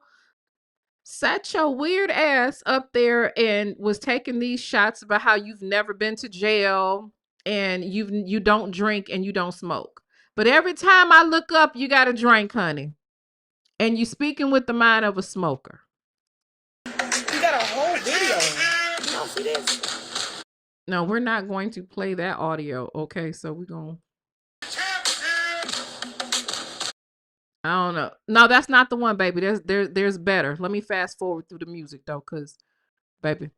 weird ass up there and was taking these shots about how you've never been to jail and you don't drink and you don't smoke. But every time I look up, you got a drink, honey. And you speaking with the mind of a smoker. You got a whole video. You don't see this? No, we're not going to play that audio. Okay, so we're going. I don't know. No, that's not the one, baby. There's better. Let me fast forward through the music though, cause, baby,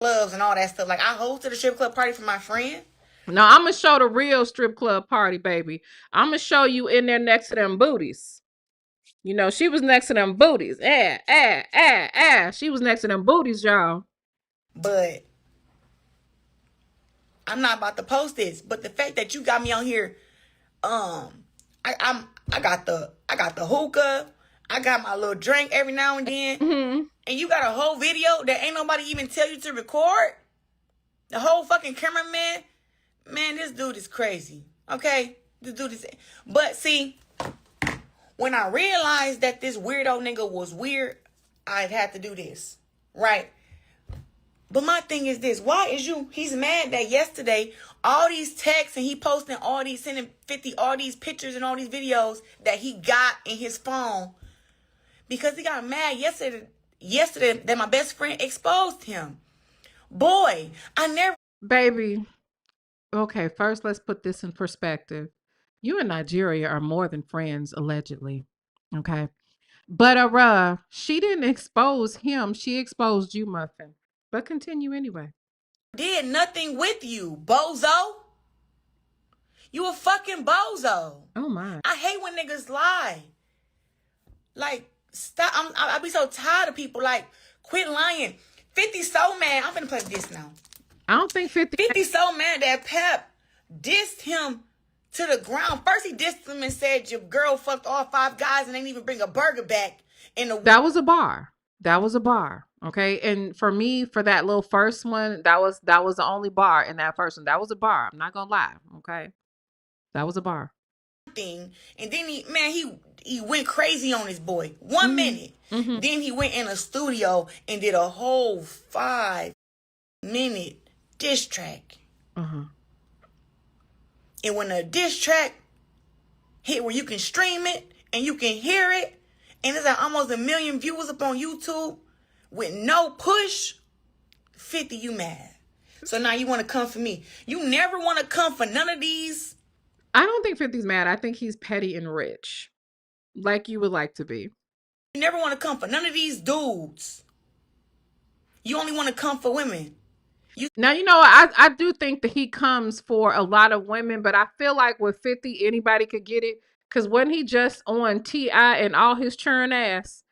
Gloves and all that stuff. Like I hosted a strip club party for my friend. No, I'm gonna show the real strip club party, baby. I'm gonna show you in there next to them booties. You know, she was next to them booties. She was next to them booties, y'all. But I'm not about to post this. But the fact that you got me on here, I got the hookah. I got my little drink every now and then. Mm-hmm. And you got a whole video that ain't nobody even tell you to record? The whole fucking cameraman? Man, this dude is crazy. Okay? This dude is... But see, when I realized that this weirdo nigga was weird, I had to do this. Right? But my thing is this. Why is he's mad that yesterday, all these texts and he posting all these, sending 50, all these pictures and all these videos that he got in his phone. Because he got mad yesterday that my best friend exposed him. Boy, I never... Baby, okay, first let's put this in perspective. You and Nigeria are more than friends, allegedly. Okay. But she didn't expose him. She exposed you, Muffin. But continue anyway. did nothing with you, bozo. You a fucking bozo. Oh my. I hate when niggas lie. Like, stop. I be so tired of people. Like, quit lying. 50 so mad. I'm finna play this now. I don't think 50 so mad that Pep dissed him to the ground. First he dissed him and said your girl fucked all 5 guys and ain't even bring a burger back. That was a bar. That was a bar. Okay. And for me, for that little first one, that was the only bar in that first one. That was a bar. I'm not gonna lie. Okay. That was a bar. Thing. And then he went crazy on his boy. 1 minute. Mm-hmm. Then he went in a studio and did a whole 5-minute diss track. Uh-huh. And when a diss track hit where you can stream it and you can hear it, and it's like almost 1 million viewers up on YouTube with no push, 50, you mad. So now you want to come for me. You never want to come for none of these. I don't think 50's mad. I think he's petty and rich. Like you would like to be. You never want to come for none of these dudes. You only want to come for women. Now, you know, I do think that he comes for a lot of women, but I feel like with 50, anybody could get it. Because when he just on T.I. and all his churn ass,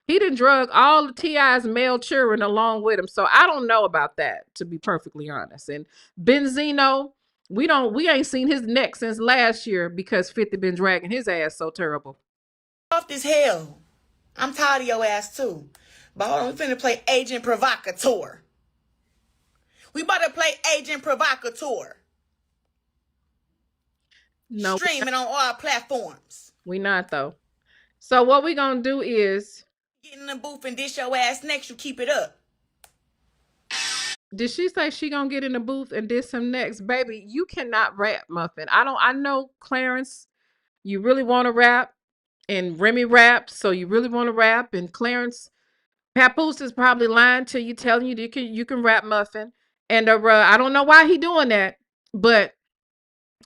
he done drug all the T.I.'s male children along with him. So I don't know about that, to be perfectly honest. And Benzino, we ain't seen his neck since last year because 50 been dragging his ass so terrible. Soft as hell. I'm tired of your ass too. But hold on, we finna play Agent Provocateur. We about to play Agent Provocateur. No, streaming on all platforms. We not though. So what we gonna do is get in the booth and dish your ass next. You keep it up. Did she say she gonna get in the booth and diss him next? Baby, you cannot rap, Muffin. I know, Clarence, you really want to rap, and Remy raps, so you really want to rap, and Clarence, Papoose is probably lying to you, telling you that you can rap, Muffin. And I don't know why he doing that, but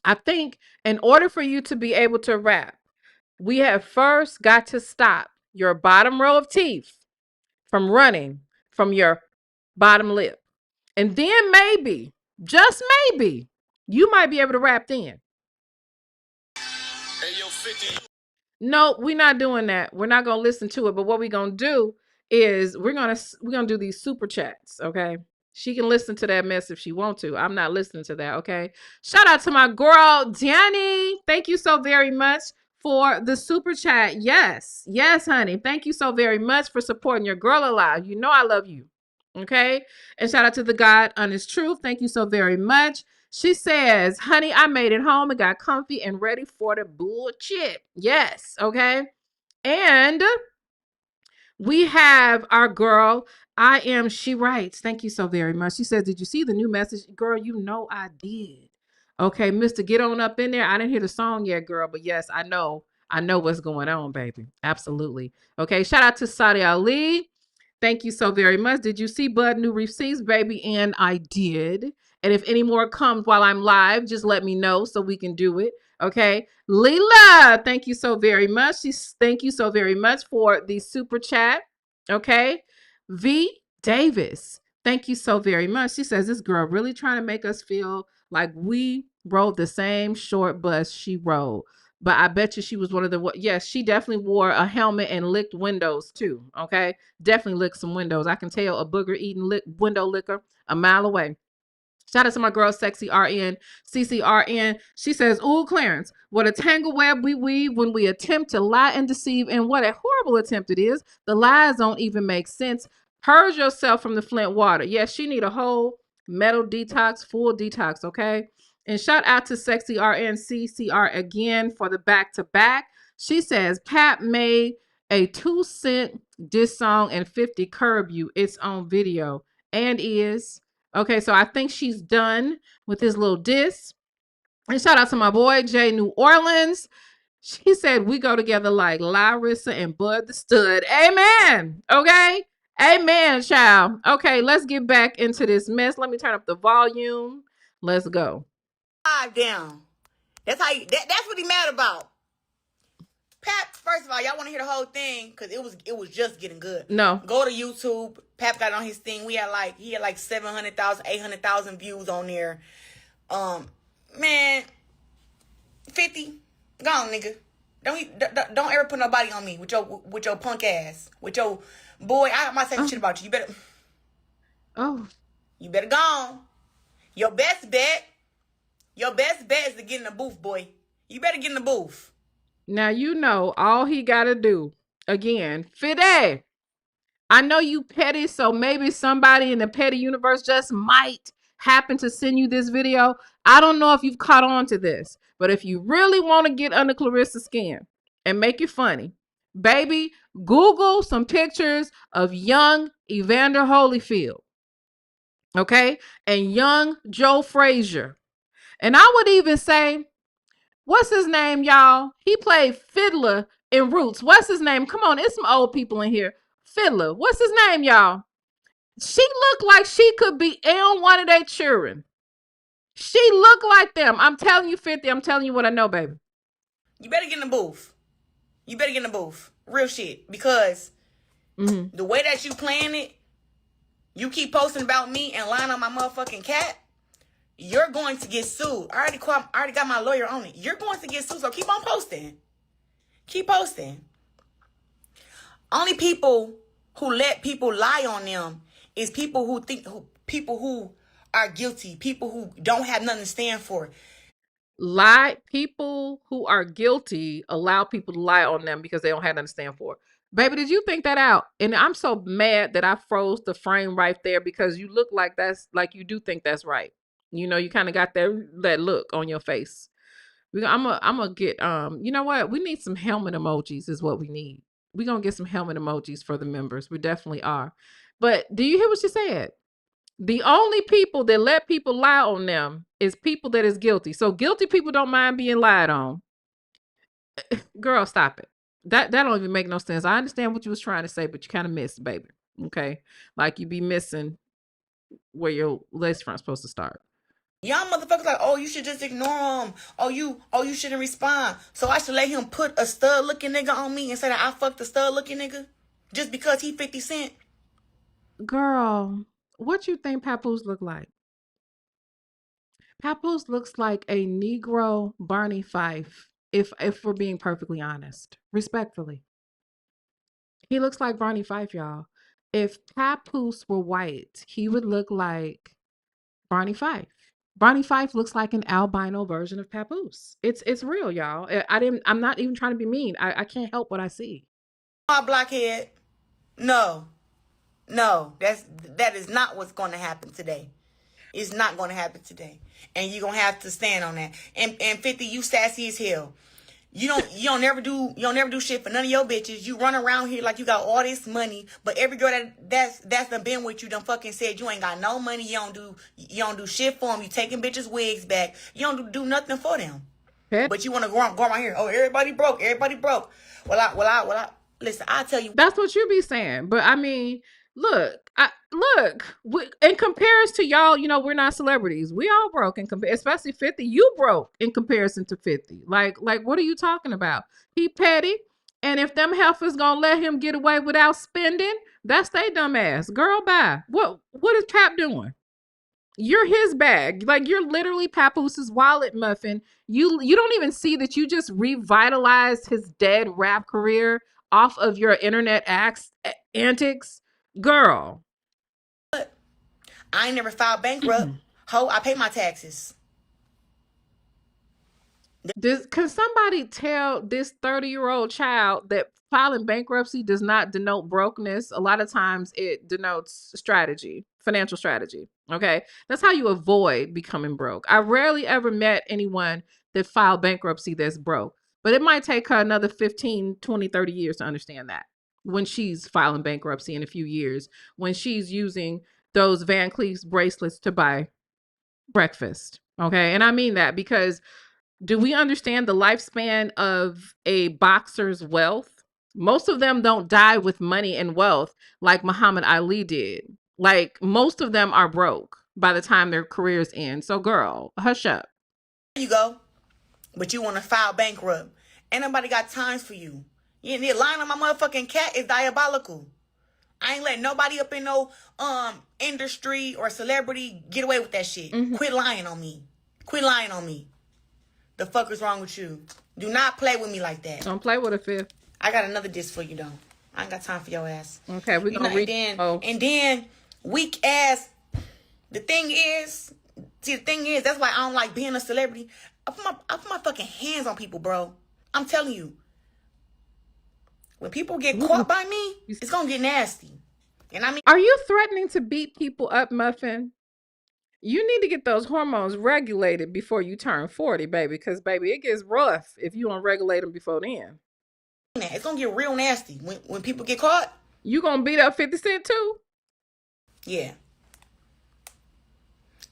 I think in order for you to be able to rap, we have first got to stop your bottom row of teeth from running from your bottom lip. And then maybe, just maybe, you might be able to rap then. Hey, yo, 50. No, we're not doing that. We're not gonna listen to it. But what we're gonna do is we're gonna do these super chats. Okay, she can listen to that mess if she want to. I'm not listening to that. Okay. Shout out to my girl Danny. Thank you so very much for the super chat. Yes, honey. Thank you so very much for supporting your girl alive. You know I love you. Okay. And shout out to the God Honest Truth. Thank you so very much. She says, honey, I made it home and got comfy and ready for the bullshit. Yes, okay. And we have our girl, I am, she writes, thank you so very much. She says, did you see the new message? Girl, you know I did. Okay, Mr. Get On Up in there. I didn't hear the song yet, girl, but yes, I know. I know what's going on, baby. Absolutely. Okay, shout out to Saudi Ali. Thank you so very much. Did you see Bud new receipts, baby? And I did. And if any more comes while I'm live, just let me know so we can do it. Okay. Leela, thank you so very much. Thank you so very much for the super chat. Okay. V Davis, thank you so very much. She says, this girl really trying to make us feel like we rode the same short bus she rode. But I bet you she was one of the, yes, she definitely wore a helmet and licked windows too. Okay. Definitely licked some windows. I can tell a booger eating window liquor a mile away. Shout out to my girl, Sexy RN, CCRN. She says, ooh, Clarence, what a tangle web we weave when we attempt to lie and deceive. And what a horrible attempt it is. The lies don't even make sense. Purge yourself from the Flint water. Yes, she need a whole metal detox, full detox, okay? And shout out to Sexy RN, CCR again for the back-to-back. She says, Pat made a 2 cent diss song and 50 curb you. It's on video and is... Okay, so I think she's done with this little diss. And shout out to my boy, Jay New Orleans. She said, we go together like Larissa and Bud the Stud. Amen. Okay. Amen, child. Okay, let's get back into this mess. Let me turn up the volume. Let's go. Down. That's how that's what he mad about. Pap, first of all, y'all want to hear the whole thing because it was just getting good. No. Go to YouTube. Pap got on his thing. He had like 700,000, 800,000 views on there. Man, 50. Go on, nigga. Don't ever put nobody on me with your punk ass. With your boy, I might say some shit about you. You better go on. Your best bet is to get in the booth, boy. You better get in the booth. Now, you know, all he got to do, again, Fide, I know you petty, so maybe somebody in the petty universe just might happen to send you this video. I don't know if you've caught on to this, but if you really want to get under Claressa's skin and make it funny, baby, Google some pictures of young Evander Holyfield, okay, and young Joe Frazier. And I would even say, what's his name, y'all? He played Fiddler in Roots. What's his name? Come on, it's some old people in here. Fiddler. What's his name, y'all? She looked like she could be in one of their children. She looked like them. I'm telling you, 50. I'm telling you what I know, baby. You better get in the booth. Real shit. Because the way that you playing it, you keep posting about me and lying on my motherfucking cat, you're going to get sued. I already got my lawyer on it. You're going to get sued, so keep on posting. Keep posting. Only people who let people lie on them is people who are guilty, people who don't have nothing to stand for. People who are guilty allow people to lie on them because they don't have nothing to stand for. Baby, did you think that out? And I'm so mad that I froze the frame right there because you look like you do think that's right. You know, you kind of got that look on your face. I'm gonna get you know what? We need some helmet emojis is what we need. We're gonna get some helmet emojis for the members. We definitely are. But do you hear what she said? The only people that let people lie on them is people that is guilty. So guilty people don't mind being lied on. Girl, stop it. That don't even make no sense. I understand what you was trying to say, but you kind of missed, baby. Okay? Like you be missing where your lace front's supposed to start. Y'all motherfuckers like, oh, you should just ignore him. Oh, you shouldn't respond. So I should let him put a stud looking nigga on me and say that I fucked a stud looking nigga just because he 50 Cent. Girl, what you think Papoose look like? Papoose looks like a Negro Barney Fife, if we're being perfectly honest, respectfully. He looks like Barney Fife, y'all. If Papoose were white, he would look like Barney Fife. Barney Fife looks like an albino version of Papoose. It's real, y'all. I'm not even trying to be mean. I can't help what I see. Blockhead. No, that is not what's going to happen today. It's not going to happen today. And you're going to have to stand on that. And 50, you sassy as hell. You don't never do shit for none of your bitches. You run around here like you got all this money, but every girl that's done been with you done fucking said you ain't got no money. You don't do shit for them. You taking bitches' wigs back. You don't do nothing for them. Okay. But you want to go around here. Oh, everybody broke. Everybody broke. Well, I listen. I tell you. That's what you be saying. But I mean, look, in comparison to y'all, you know, we're not celebrities. We all broke in especially 50. You broke in comparison to 50. Like, what are you talking about? He petty. And if them heifers gonna let him get away without spending, that's they dumb ass. Girl, bye. What is Pap doing? You're his bag. Like, you're literally Papooses' wallet, Muffin. You don't even see that you just revitalized his dead rap career off of your internet antics. Girl. I ain't never filed bankrupt. Ho, I pay my taxes. Can somebody tell this 30-year-old child that filing bankruptcy does not denote brokenness? A lot of times it denotes strategy, financial strategy. Okay. That's how you avoid becoming broke. I rarely ever met anyone that filed bankruptcy that's broke, but it might take her another 15, 20, 30 years to understand that when she's filing bankruptcy in a few years, when she's using those Van Cleef's bracelets to buy breakfast. Okay. And I mean that because do we understand the lifespan of a boxer's wealth? Most of them don't die with money and wealth like Muhammad Ali did. Like, most of them are broke by the time their careers end. So, girl, hush up. There you go. But you want to file bankrupt. Ain't nobody got times for you. You need lying on my motherfucking cat is diabolical. I ain't letting nobody up in no industry or celebrity get away with that shit. Quit lying on me. Quit lying on me. The fuck is wrong with you? Do not play with me like that. Don't play with a fifth. I got another disc for you, though. I ain't got time for your ass. Okay, we're going to read. And then, weak ass. The thing is, that's why I don't like being a celebrity. I put my fucking hands on people, bro. I'm telling you. When people get caught by me, it's going to get nasty. And I mean, are you threatening to beat people up, Muffin? You need to get those hormones regulated before you turn 40, baby. Because, baby, it gets rough if you don't regulate them before then. It's going to get real nasty. When people get caught. You going to beat up 50 Cent too? Yeah.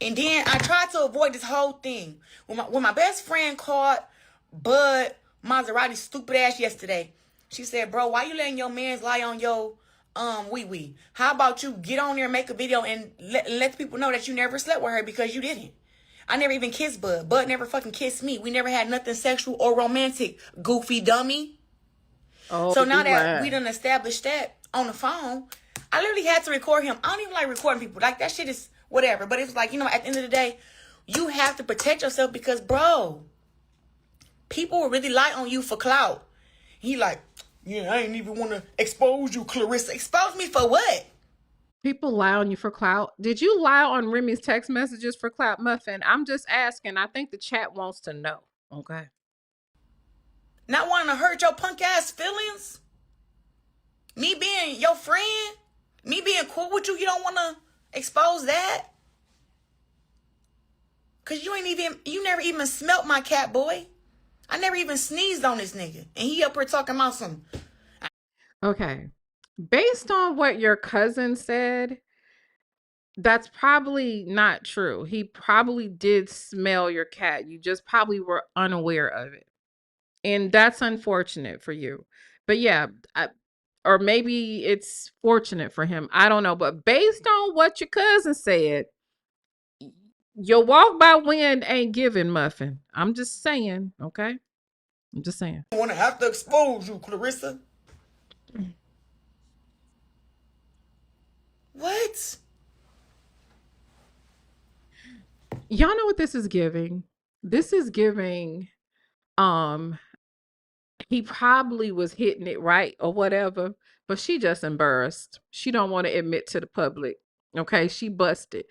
And then I tried to avoid this whole thing. When my best friend caught Bud Maserati stupid ass yesterday, she said, bro, why you letting your mans lie on your wee-wee? How about you get on there and make a video and let people know that you never slept with her because you didn't. I never even kissed Bud. Bud never fucking kissed me. We never had nothing sexual or romantic, goofy dummy. Oh, so now that we done established that on the phone, I literally had to record him. I don't even like recording people. Like, that shit is whatever. But it's like, you know, at the end of the day, you have to protect yourself because, bro, people will really lie on you for clout. He like, yeah, I ain't even want to expose you, Claressa. Expose me for what? People lie on you for clout. Did you lie on Remy's text messages for clout, Muffin? I'm just asking. I think the chat wants to know. Okay. Not wanting to hurt your punk ass feelings? Me being your friend? Me being cool with you? You don't want to expose that? Because you never even smelt my cat, boy. I never even sneezed on this nigga. And he up here talking about some. Okay. Based on what your cousin said, that's probably not true. He probably did smell your cat. You just probably were unaware of it. And that's unfortunate for you. But yeah, or maybe it's fortunate for him. I don't know. But based on what your cousin said, your walk by wind ain't giving, Muffin. I'm just saying, okay? I'm just saying. I want to have to expose you, Claressa. What? Y'all know what this is giving? This is giving, he probably was hitting it right or whatever, but she just embarrassed. She don't want to admit to the public. Okay, she busted.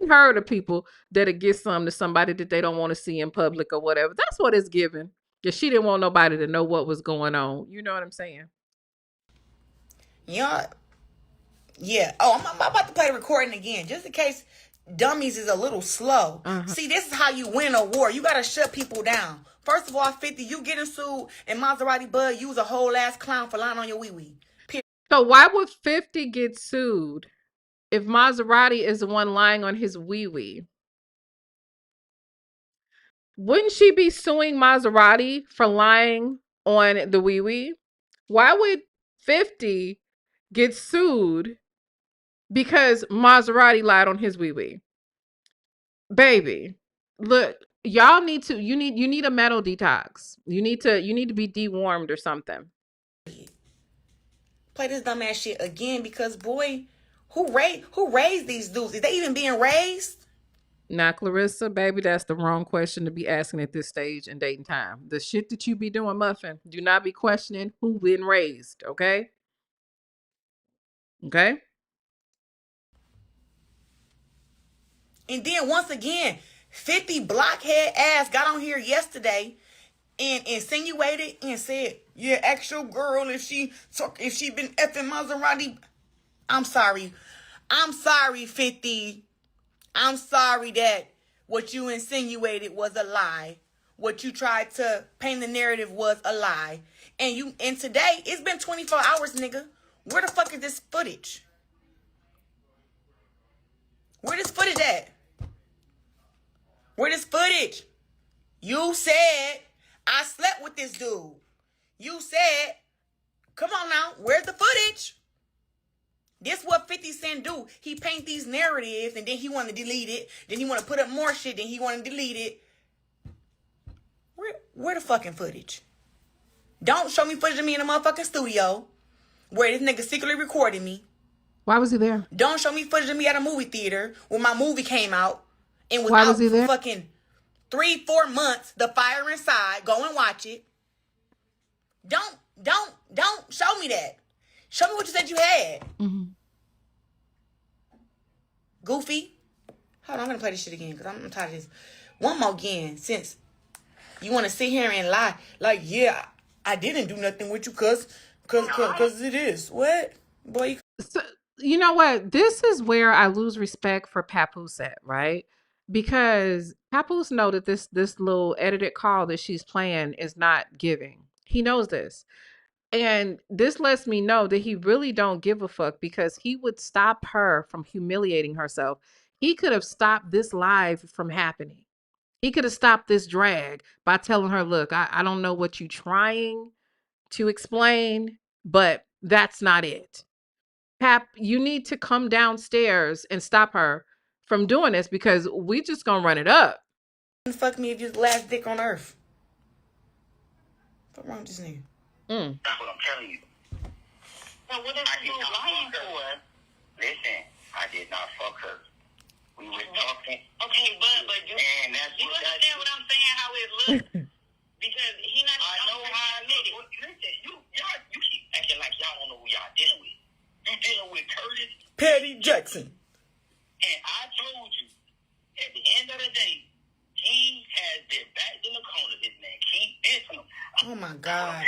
Heard of people that'll get something to somebody that they don't want to see in public or whatever. That's what it's giving. Because she didn't want nobody to know what was going on. You know what I'm saying? Yeah. Oh, I'm about to play the recording again, just in case dummies is a little slow. See, this is how you win a war. You gotta shut people down. First of all, 50, you getting sued, and Maserati Bud, you was a whole ass clown for lying on your wee-wee. So why would 50 get sued if Maserati is the one lying on his wee-wee? Wouldn't she be suing Maserati for lying on the wee-wee? Why would 50 get sued because Maserati lied on his wee-wee? Baby, look, y'all need to you need a metal detox. You need to be dewormed or something. Play this dumbass shit again because boy, who raised these dudes? Is they even being raised? Now, Clarissa, baby, that's the wrong question to be asking at this stage in dating time. The shit that you be doing, Muffin, do not be questioning who been raised, okay? Okay? And then once again, 50 blockhead ass got on here yesterday and insinuated and said, yeah, ask your girl if she been effing Maserati. I'm sorry. 50. I'm sorry that what you insinuated was a lie. What you tried to paint the narrative was a lie. And today, it's been 24 hours, nigga. Where the fuck is this footage? Where this footage at? Where this footage? You said, I slept with this dude. You said, come on now, where's the footage? This what 50 Cent do. He paint these narratives and then he want to delete it. Then he want to put up more shit. Then he want to delete it. Where the fucking footage? Don't show me footage of me in a motherfucking studio where this nigga secretly recorded me. Why was he there? Don't show me footage of me at a movie theater when my movie came out and was Why out was he there? for fucking 3-4 months. The Fire Inside. Go and watch it. Don't show me that. Show me what you said you had. Mm-hmm. Goofy. Hold on, I'm gonna play this shit again because I'm tired of this. One more again, since you want to sit here and lie. Like, yeah, I didn't do nothing with you cause it is. What? Boy, So, you know what? This is where I lose respect for Papoose at, right? Because Papoose know that this little edited call that she's playing is not giving. He knows this. And this lets me know that he really don't give a fuck because he would stop her from humiliating herself. He could have stopped this live from happening. He could have stopped this drag by telling her, look, I don't know what you're trying to explain, but that's not it. Pap, you need to come downstairs and stop her from doing this because we just gonna run it up. Fuck me if you're the last dick on earth. What's wrong with this nigga? That's what I'm telling you. So what is you lying for? Listen, I did not fuck her. We were talking. Okay, but you, and that's you understand what I'm saying? How it looks? Because he not. I know how it looks. Listen, you keep acting like y'all don't know who y'all dealing with. You dealing with Curtis Petty Jackson. And I told you, at the end of the day, he has been backed in the corner. This man keep dissing him. Oh my God.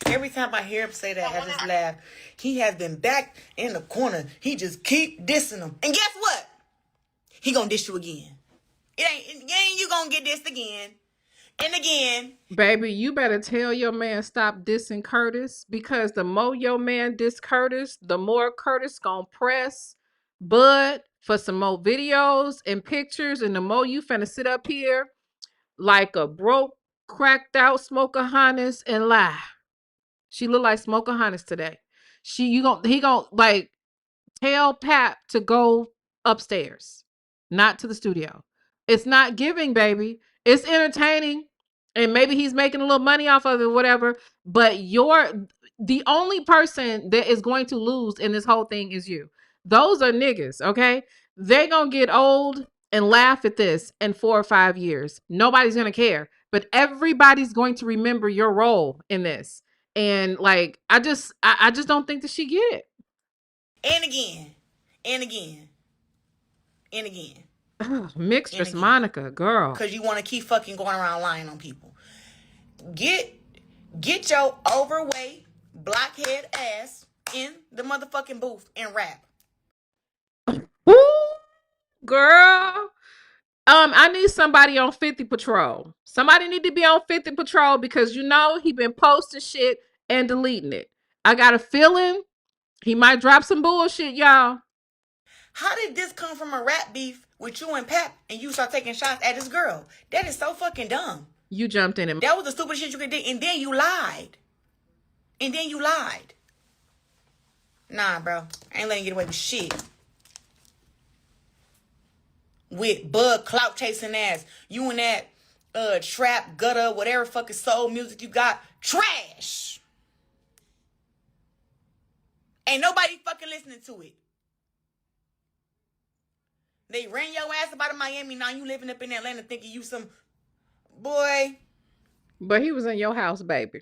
Every time I hear him say that, I just laugh. He has been backed in the corner. He just keep dissing him. And guess what? He gonna diss you again. It ain't you gonna get dissed again. And again. Baby, you better tell your man stop dissing Curtis because the more your man diss Curtis, the more Curtis gonna press Bud for some more videos and pictures, and the more you finna sit up here like a broke, cracked out Smoker-Honest and lie. She look like Smoker-Honest today. He gonna like tell Pap to go upstairs, not to the studio. It's not giving, baby. It's entertaining. And maybe he's making a little money off of it, whatever. But the only person that is going to lose in this whole thing is you. Those are niggas, okay? They're going to get old and laugh at this in 4 or 5 years. Nobody's going to care. But everybody's going to remember your role in this. And like, I just don't think that she get it. And again. And again. And again. Mistress and again. Monica, girl. Because you want to keep fucking going around lying on people. Get your overweight, blockhead ass in the motherfucking booth and rap. Ooh, Girl. I need somebody on 50 patrol. Somebody need to be on 50 patrol because you know he been posting shit and deleting it. I got a feeling he might drop some bullshit, y'all. How did this come from a rap beef with you and Pap and you start taking shots at this girl? That is so fucking dumb. You jumped in and That was the stupidest shit you could do, and then you lied. Nah, bro. I ain't letting you get away with shit. With Bud Clout chasing ass. You and that trap, gutter, whatever fucking soul music you got. Trash. Ain't nobody fucking listening to it. They ran your ass about in Miami. Now you living up in Atlanta thinking you some boy. but he was in your house, baby.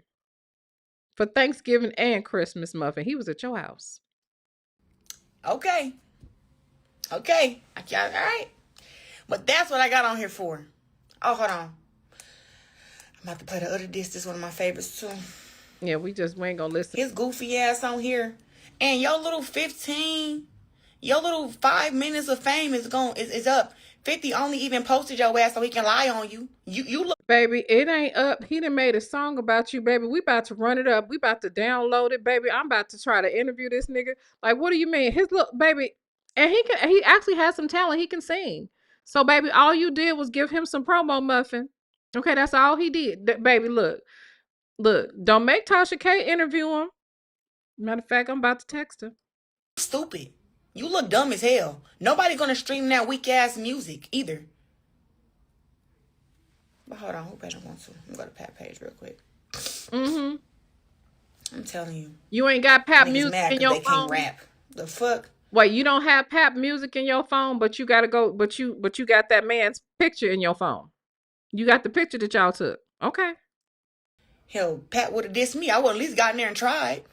For Thanksgiving and Christmas, Muffin. He was at your house. Okay. All right. But that's what I got on here for. Oh, hold on. I'm about to play the other disc. This is one of my favorites too. Yeah, we ain't gonna listen. His goofy ass on here. And your little 5 minutes of fame is up. 50 only even posted your ass so he can lie on you. You look. Baby, it ain't up. He done made a song about you, baby. We about to run it up. We about to download it, baby. I'm about to try to interview this nigga. Like, what do you mean? His look, baby, and he actually has some talent. He can sing. So, baby, all you did was give him some promo, Muffin. Okay, that's all he did. Baby, look. Don't make Tasha K interview him. Matter of fact, I'm about to text her. Stupid. You look dumb as hell. Nobody gonna stream that weak ass music either. But hold on, who page I want to? I'm gonna go to Pat page real quick. Mm-hmm. I'm telling you. You ain't got Pap Niggas music mad in your they phone. can't rap. The fuck? Wait, you don't have Pap music in your phone, but you gotta go. But you got that man's picture in your phone. You got the picture that y'all took. Okay. Hell, Pat would have dissed me. I would have at least gotten there and tried.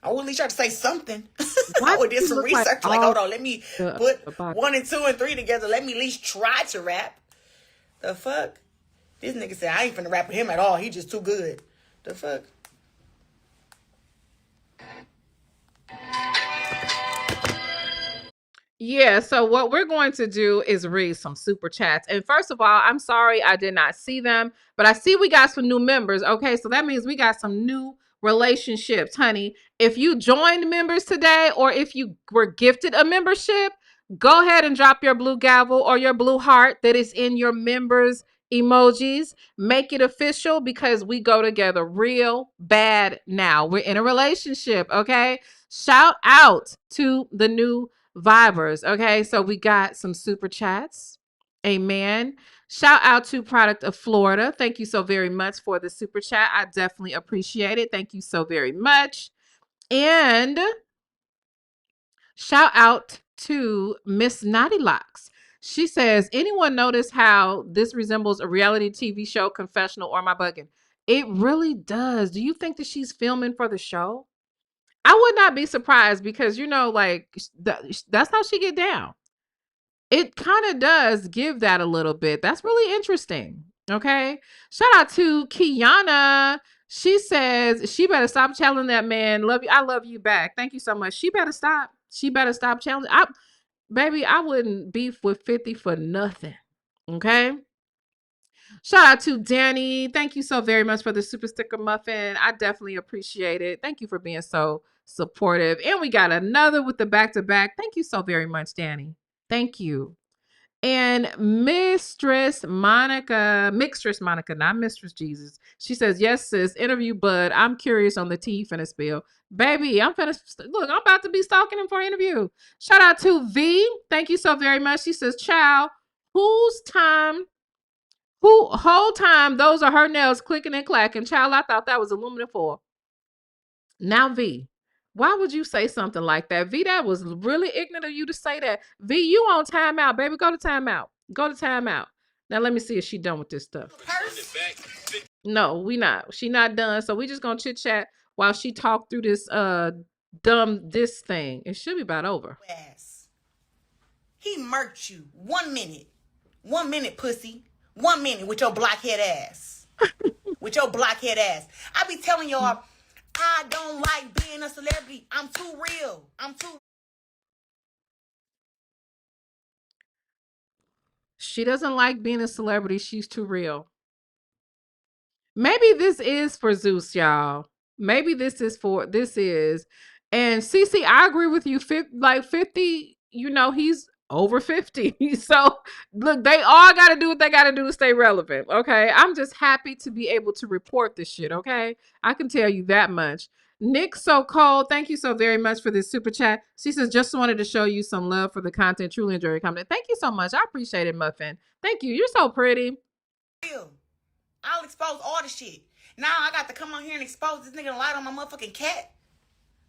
I would at least try to say something. I would did some research. Like, hold on, let me put 1 and 2 and 3 together. Let me at least try to rap. The fuck? This nigga said I ain't finna rap with him at all. He just too good. The fuck? Yeah, so what we're going to do is read some super chats. And first of all, I'm sorry I did not see them, but I see we got some new members. Okay, so that means we got some new relationships, honey. If you joined members today or if you were gifted a membership, go ahead and drop your blue gavel or your blue heart that is in your members emojis. Make it official because we go together real bad now. We're in a relationship, okay? Shout out to the new Vibers. Okay, so we got some super chats. Amen. Shout out to Product of Florida. Thank you so very much for the super chat. I definitely appreciate it. Thank you so very much. And shout out to Miss Naughty Locks. She says, anyone notice how this resembles a reality TV show, confessional, or my bugging? It really does. Do you think that she's filming for the show? I would not be surprised because, you know, like that's how she get down. It kind of does give that a little bit. That's really interesting. Okay. Shout out to Kiana. She says she better stop challenging that man. Love you. I love you back. Thank you so much. She better stop. She better stop challenging. Baby, I wouldn't beef with 50 for nothing. Okay. Shout out to Danny. Thank you so very much for the super sticker muffin. I definitely appreciate it. Thank you for being so supportive. And we got another with the back to back. Thank you so very much, Danny. Thank you. And Mistress Monica, not Mistress Jesus. She says, yes, sis, interview Bud. I'm curious on the tea you finna spill. Baby, I'm about to be stalking him for an interview. Shout out to V. Thank you so very much. She says, child, whole time those are her nails clicking and clacking. Child, I thought that was aluminum foil. Now, V, why would you say something like that? V, that was really ignorant of you to say that. V, you on timeout, baby. Go to timeout. Go to timeout. Now, let me see if she done with this stuff. No, we not. She not done. So we just gonna chit chat while she talk through this this thing. It should be about over. He murked you 1 minute. 1 minute, pussy. 1 minute with your blockhead ass. With your blockhead ass. I be telling y'all, I don't like being a celebrity. I'm too real. She doesn't like being a celebrity. She's too real. Maybe this is for Zeus, y'all. Maybe this is. And Cece, I agree with you. Like 50, he's over 50. So look, they all gotta do what they gotta do to stay relevant. Okay. I'm just happy to be able to report this shit. Okay. I can tell you that much. Nick So Cold, thank you so very much for this super chat. She says, just wanted to show you some love for the content. Truly enjoy your comment. Thank you so much. I appreciate it, Muffin. Thank you. You're so pretty. I'll expose all the shit. Now I got to come on here and expose this nigga and lie on my motherfucking cat.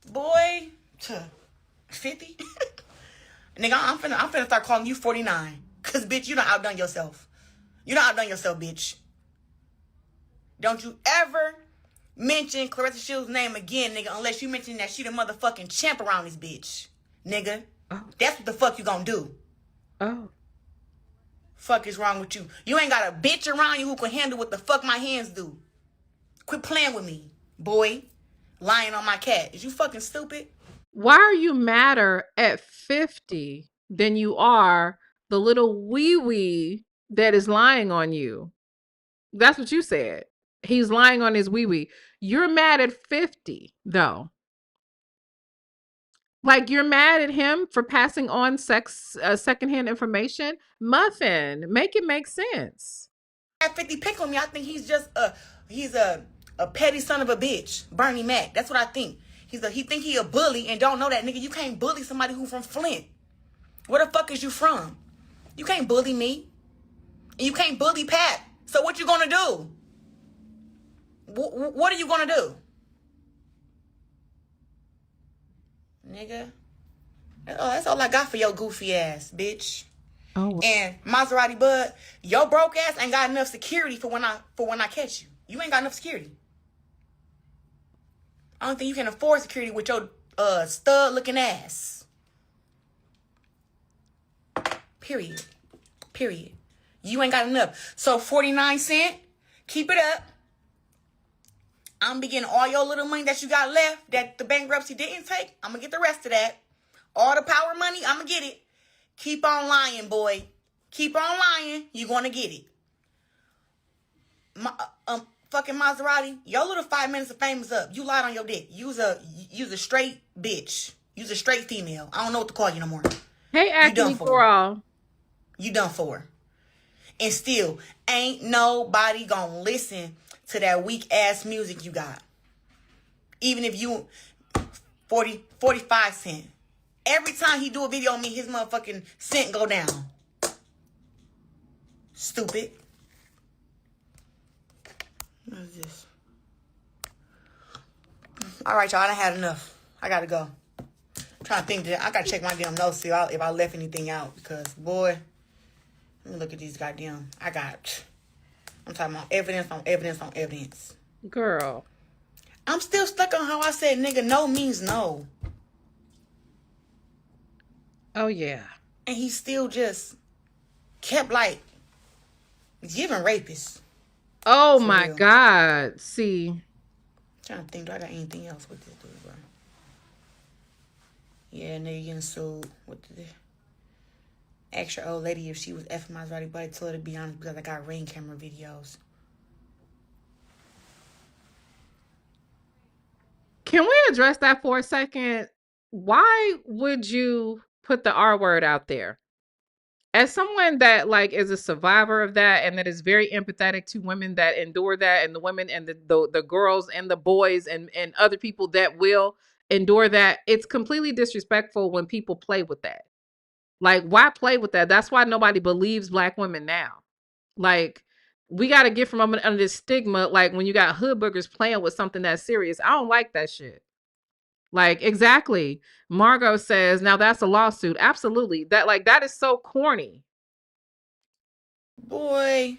Boy, 50? Nigga, I'm finna start calling you 49. Cause bitch, you done outdone yourself. You done outdone yourself, bitch. Don't you ever mention Claressa Shields' name again, nigga, unless you mention that she the motherfucking champ around this bitch. Nigga. Oh. That's what the fuck you gonna do. Oh. Fuck is wrong with you? You ain't got a bitch around you who can handle what the fuck my hands do. Quit playing with me, boy. Lying on my cat. Is you fucking stupid? Why are you madder at 50 than you are the little wee-wee that is lying on you? That's what you said. He's lying on his wee-wee. You're mad at 50, though. Like, you're mad at him for passing on secondhand information? Muffin, make it make sense. At 50 pickle me, I think he's just a petty son of a bitch. Bernie Mac. That's what I think. He think he a bully and don't know that, nigga. You can't bully somebody who from Flint. Where the fuck is you from? You can't bully me. And you can't bully Pat. So what you gonna do? What are you gonna do? Nigga. That's all I got for your goofy ass, bitch. Oh. And Maserati Bud, your broke ass ain't got enough security for when I catch you. You ain't got enough security. I don't think you can afford security with your stud looking ass. Period. You ain't got enough. So 49 cents, keep it up. I'm gonna be getting all your little money that you got left that the bankruptcy didn't take. I'm gonna get the rest of that. All the power money, I'm gonna get it. Keep on lying, boy. Keep on lying. You gonna get it. Fucking Maserati, your little 5 minutes of fame is up. You lied on your dick. You's a straight bitch. You's a straight female. I don't know what to call you no more. Hey, acne girl. You done for. And still, ain't nobody gonna listen to that weak ass music you got. Even if you 45 cents. Every time he do a video on me, his motherfucking cent go down. Stupid. What is this? All right, y'all. I done had enough. I gotta go. I'm trying to think that I gotta check my damn notes, see if I left anything out. Because, boy, let me look at these goddamn. I'm talking about evidence on evidence on evidence. Girl. I'm still stuck on how I said, nigga, no means no. Oh, yeah. And he still just kept, like, giving rapists. Oh, my God. See. I'm trying to think, do I got anything else with this dude, bro? Yeah, nigga getting sued with the extra old lady if she was effing Maserati, but I told her to be honest because I got ring camera videos. Can we address that for a second? Why would you put the R word out there? As someone that like is a survivor of that and that is very empathetic to women that endure that, and the women and the girls and the boys and other people that will endure that, it's completely disrespectful when people play with that. Like, why play with that? That's why nobody believes Black women now. Like, we got to get from under this stigma. Like, when you got hood boogers playing with something that's serious, I don't like that shit. Like, exactly. Margot says, now that's a lawsuit. Absolutely. That is so corny. Boy.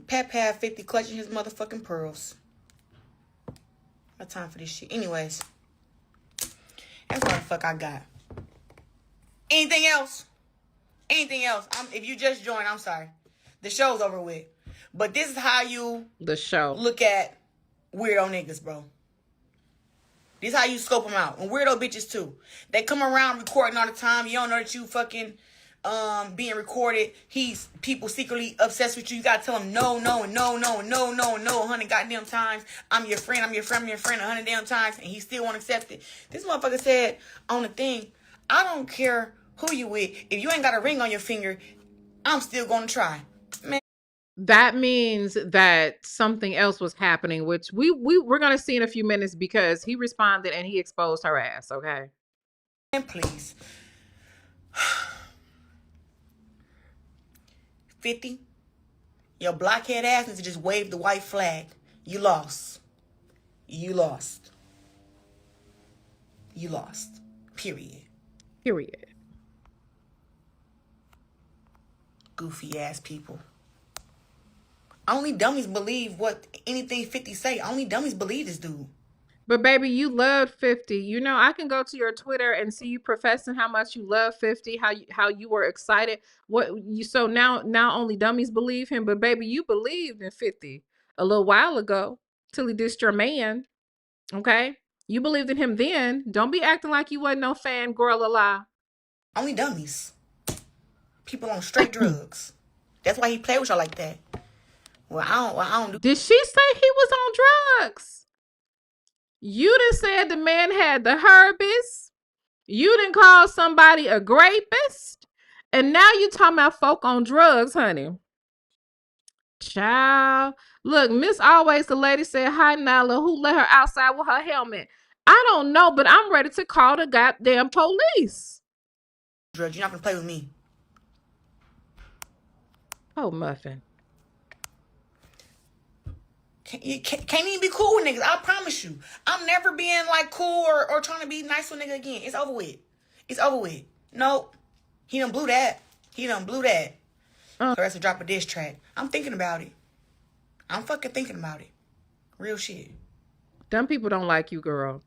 Pap had 50 clutching his motherfucking pearls. No time for this shit. Anyways. That's what the fuck I got. Anything else? Anything else? If you just joined, I'm sorry. The show's over with. But this is how you look at weirdo niggas, bro. This is how you scope them out. And weirdo bitches, too. They come around recording all the time. You don't know that you fucking being recorded. He's people secretly obsessed with you. You gotta tell him no, honey, goddamn times. I'm your friend, 100 damn times, and he still won't accept it. This motherfucker said on the thing, I don't care who you with. If you ain't got a ring on your finger, I'm still gonna try. Man, that means that something else was happening, which we're gonna see in a few minutes because he responded and he exposed her ass. Okay. and please. 50, your blockhead ass needs to just wave the white flag. You lost. You lost. You lost. Period. Period. Goofy ass people. Only dummies believe what anything 50 say. Only dummies believe this dude. But baby, you loved 50. You know, I can go to your Twitter and see you professing how much you love 50, how you were excited. So now only dummies believe him, but baby, you believed in 50 a little while ago till he dissed your man. Okay? You believed in him then. Don't be acting like you wasn't no fan girl alive. Only dummies. People on straight drugs. That's why he played with y'all like that. Well, I don't do. Did she say he was on drugs? You done said the man had the herpes. You done call somebody a rapist. And now you talking about folk on drugs, honey. Child. Look, Miss Always the lady said, hi, Nala. Who let her outside with her helmet? I don't know, but I'm ready to call the goddamn police. Drugs, you're not gonna play with me. Oh, Muffin. You can't even be cool with niggas. I promise you. I'm never being like cool or trying to be nice with nigga again. It's over with. It's over with. Nope. He done blew that. Claressa drop a diss track. I'm thinking about it. I'm fucking thinking about it. Real shit. Dumb people don't like you, girl.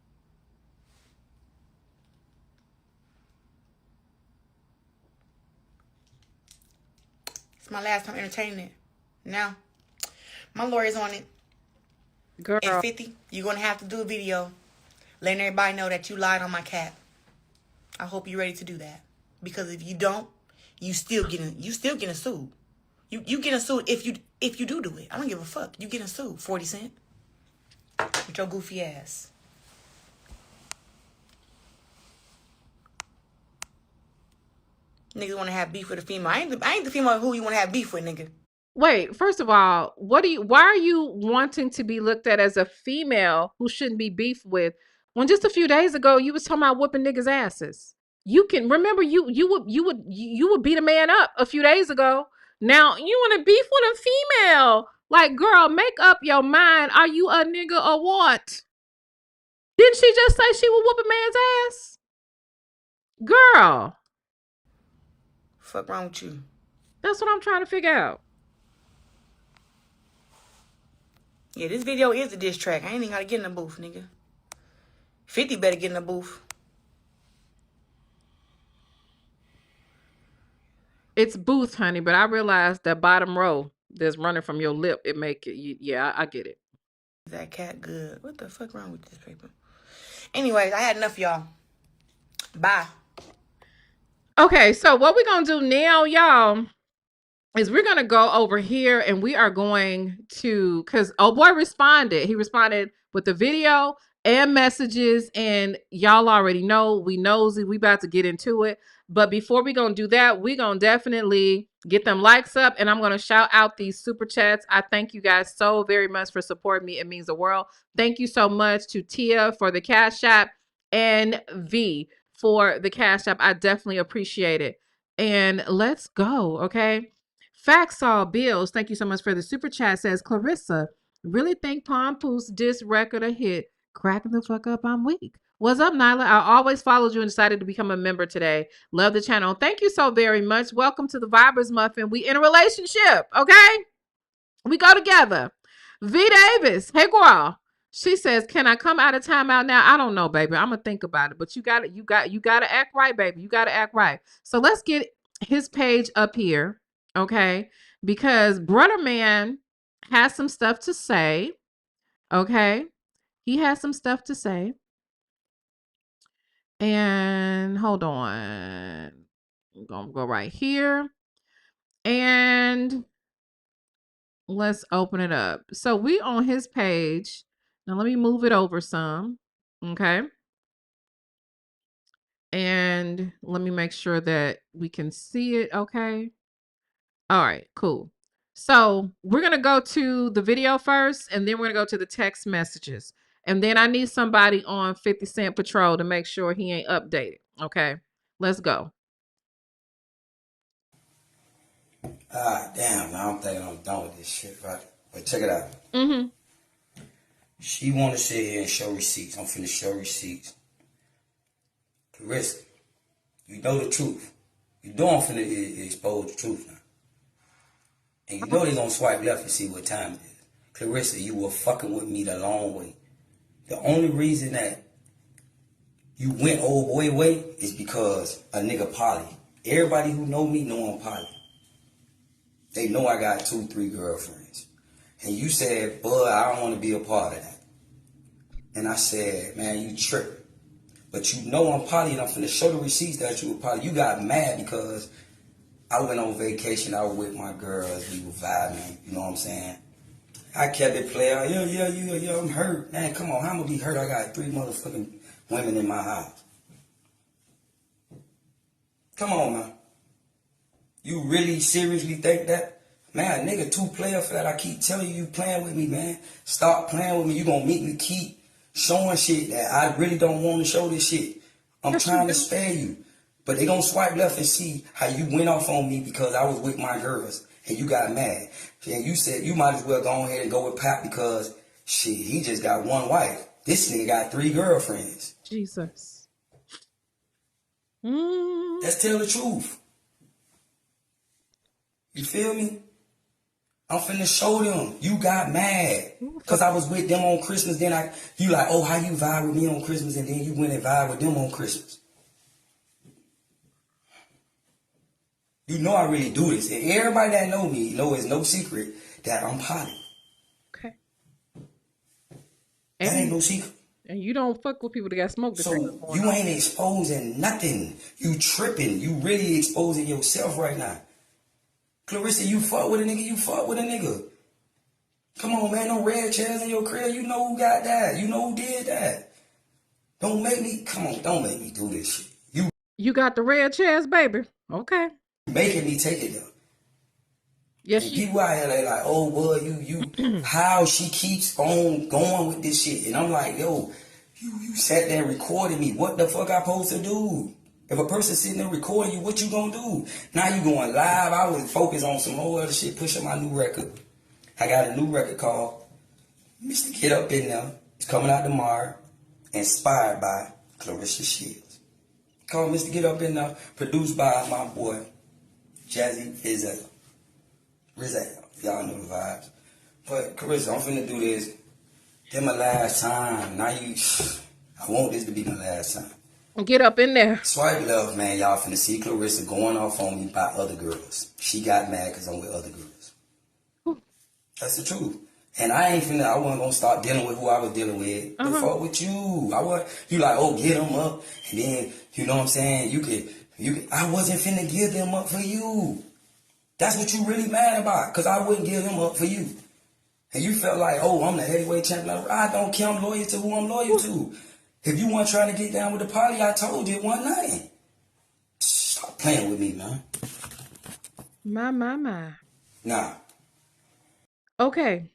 It's my last time entertaining it. Now, my lawyer's on it. Girl. And 50, you're going to have to do a video letting everybody know that you lied on my cat. I hope you're ready to do that. Because if you don't, you still getting sued. You getting sued if you do it. I don't give a fuck. You getting sued, 40 Cent. With your goofy ass. Niggas want to have beef with a female. I ain't the female who you want to have beef with, nigga. Wait, first of all, why are you wanting to be looked at as a female who shouldn't be beefed with when just a few days ago you was talking about whooping niggas' asses? You can remember you would beat a man up a few days ago. Now you want to beef with a female. Like, girl, make up your mind. Are you a nigga or what? Didn't she just say she would whoop a man's ass? Girl. Fuck wrong with you? That's what I'm trying to figure out. Yeah, this video is a diss track. I ain't even gotta get in the booth, nigga. 50 better get in the booth. It's booth, honey, but I realized that bottom row that's running from your lip, it make it, yeah, I get it. That cat good. What the fuck wrong with this paper? Anyways, I had enough, y'all. Bye. Okay, so what we're gonna do now, y'all, is we're gonna go over here and we are going to, because oh boy responded. He responded with the video and messages, and y'all already know we nosy. We about to get into it. But before we gonna do that, we gonna definitely get them likes up, and I'm gonna shout out these super chats. I thank you guys so very much for supporting me. It means the world. Thank you so much to Tia for the Cash App and V for the Cash App. I definitely appreciate it. And let's go, okay? Faxall Bills, thank you so much for the super chat. Says Claressa, really think Pompoose diss record a hit? Cracking the fuck up, I'm weak. What's up, Nyla? I always followed you and decided to become a member today. Love the channel. Thank you so very much. Welcome to the Vibers Muffin. We in a relationship, okay? We go together. V Davis, hey girl. She says, "Can I come out of timeout now?" I don't know, baby. I'm gonna think about it. But you gotta act right, baby. You gotta act right. So let's get his page up here, okay? Because Brother Man has some stuff to say. Okay, he has some stuff to say. And hold on. I'm gonna go right here and let's open it up. So we on his page. Now let me move it over some. Okay. And let me make sure that we can see it. Okay. All right, cool. So we're gonna go to the video first, and then we're gonna go to the text messages. And then I need somebody on 50 Cent Patrol to make sure he ain't updated. Okay. Let's go. Damn, I don't think I'm done with this shit, right? But check it out. Mm-hmm. She want to sit here and show receipts. I'm finna show receipts. Claressa, you know the truth. You know I'm finna expose the truth now. And you know they gonna swipe left and see what time it is. Claressa, you were fucking with me the long way. The only reason that you went old boy way is because a nigga poly. Everybody who know me know I'm poly. They know I got 2, 3 girlfriends. And you said, Bud, I don't want to be a part of that. And I said, man, you tripping. But you know I'm poly and I'm finna show the receipts that you were poly. You got mad because I went on vacation. I was with my girls. We were vibing. You know what I'm saying? I kept it player. Yeah, I'm hurt. Man, come on. How am I gonna be hurt? I got 3 motherfucking women in my house. Come on, man. You really seriously think that? Man, nigga, 2 player for that. I keep telling you playing with me, man. Stop playing with me. You gonna make me keep showing shit that I really don't want to show this shit. I'm trying to spare you. But they gonna swipe left and see how you went off on me because I was with my girls and you got mad. And you said you might as well go ahead and go with Pap because shit, he just got 1 wife. This nigga got 3 girlfriends. Jesus. Let's tell the truth. You feel me? I'm finna show them. You got mad. Because I was with them on Christmas. Then you like, oh, how you vibe with me on Christmas? And then you went and vibe with them on Christmas. You know I really do this. And everybody that know me know it's no secret that I'm poly. Okay. That ain't no secret. And you don't fuck with people that got smoke. So you ain't exposing nothing. You tripping. You really exposing yourself right now. Claressa, you fuck with a nigga, you fuck with a nigga. Come on, man, no red chairs in your crib. You know who got that. You know who did that. Don't make me do this shit. You got the red chairs, baby. Okay. Making me take it though. Yes, and people out here, they like, oh, well, you, how she keeps on going with this shit. And I'm like, yo, you sat there recording me. What the fuck I supposed to do? If a person sitting there recording you, what you gonna do? Now you going live. I was focused on some whole other shit, pushing my new record. I got a new record called Mr. Get Up In There. It's coming out tomorrow. Inspired by Claressa Shields. Called Mr. Get Up In There. Produced by my boy, Jazzy Rizal. Y'all know the vibes. But Claressa, I'm finna do this. This my last time. Now I want this to be my last time. Get up in there. Swipe love, man. Y'all finna see Claressa going off on me by other girls. She got mad because I'm with other girls. That's the truth. And I wasn't gonna start dealing with who I was dealing with. The fuck with you. You like, oh, get them up. And then, you know what I'm saying? I wasn't finna give them up for you. That's what you really mad about. Because I wouldn't give them up for you. And you felt like, oh, I'm the heavyweight champion. I don't care. I'm loyal to who I'm loyal to. If you weren't trying to get down with the party, I told you it wasn't nothing. Stop playing with me, man. My. Nah. Okay.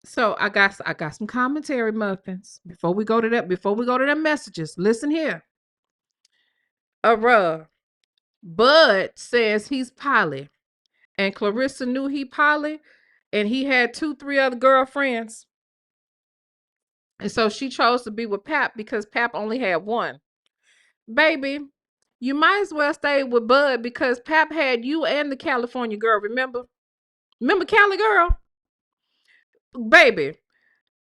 So I got some commentary, muffins. Before we go to them messages, listen here. Bud says he's poly, and Claressa knew he poly, and he had 2, 3 other girlfriends. And so she chose to be with Pap because Pap only had 1. Baby, you might as well stay with Bud because Pap had you and the California girl, remember? Remember Cali girl? Baby,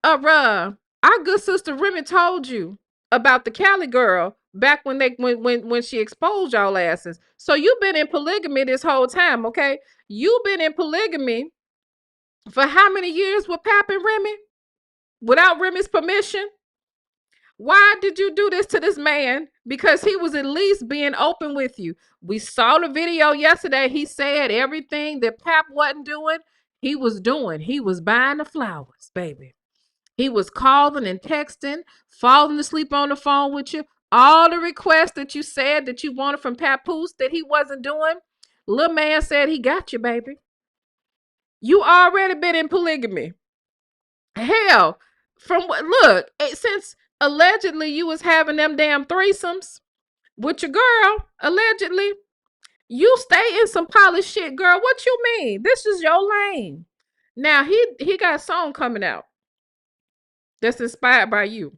our good sister Remy told you about the Cali girl back when she exposed y'all asses. So you've been in polygamy this whole time, okay? You've been in polygamy for how many years with Pap and Remy? Without Remy's permission? Why did you do this to this man? Because he was at least being open with you. We saw the video yesterday. He said everything that Pap wasn't doing, he was doing. He was buying the flowers, baby. He was calling and texting, falling asleep on the phone with you. All the requests that you said that you wanted from Papoose that he wasn't doing, little man said he got you, baby. You already been in polygamy. Hell, from what look, since allegedly you was having them damn threesomes with your girl, allegedly, you stay in some polished shit, girl. What you mean? This is your lane. Now he got a song coming out that's inspired by you.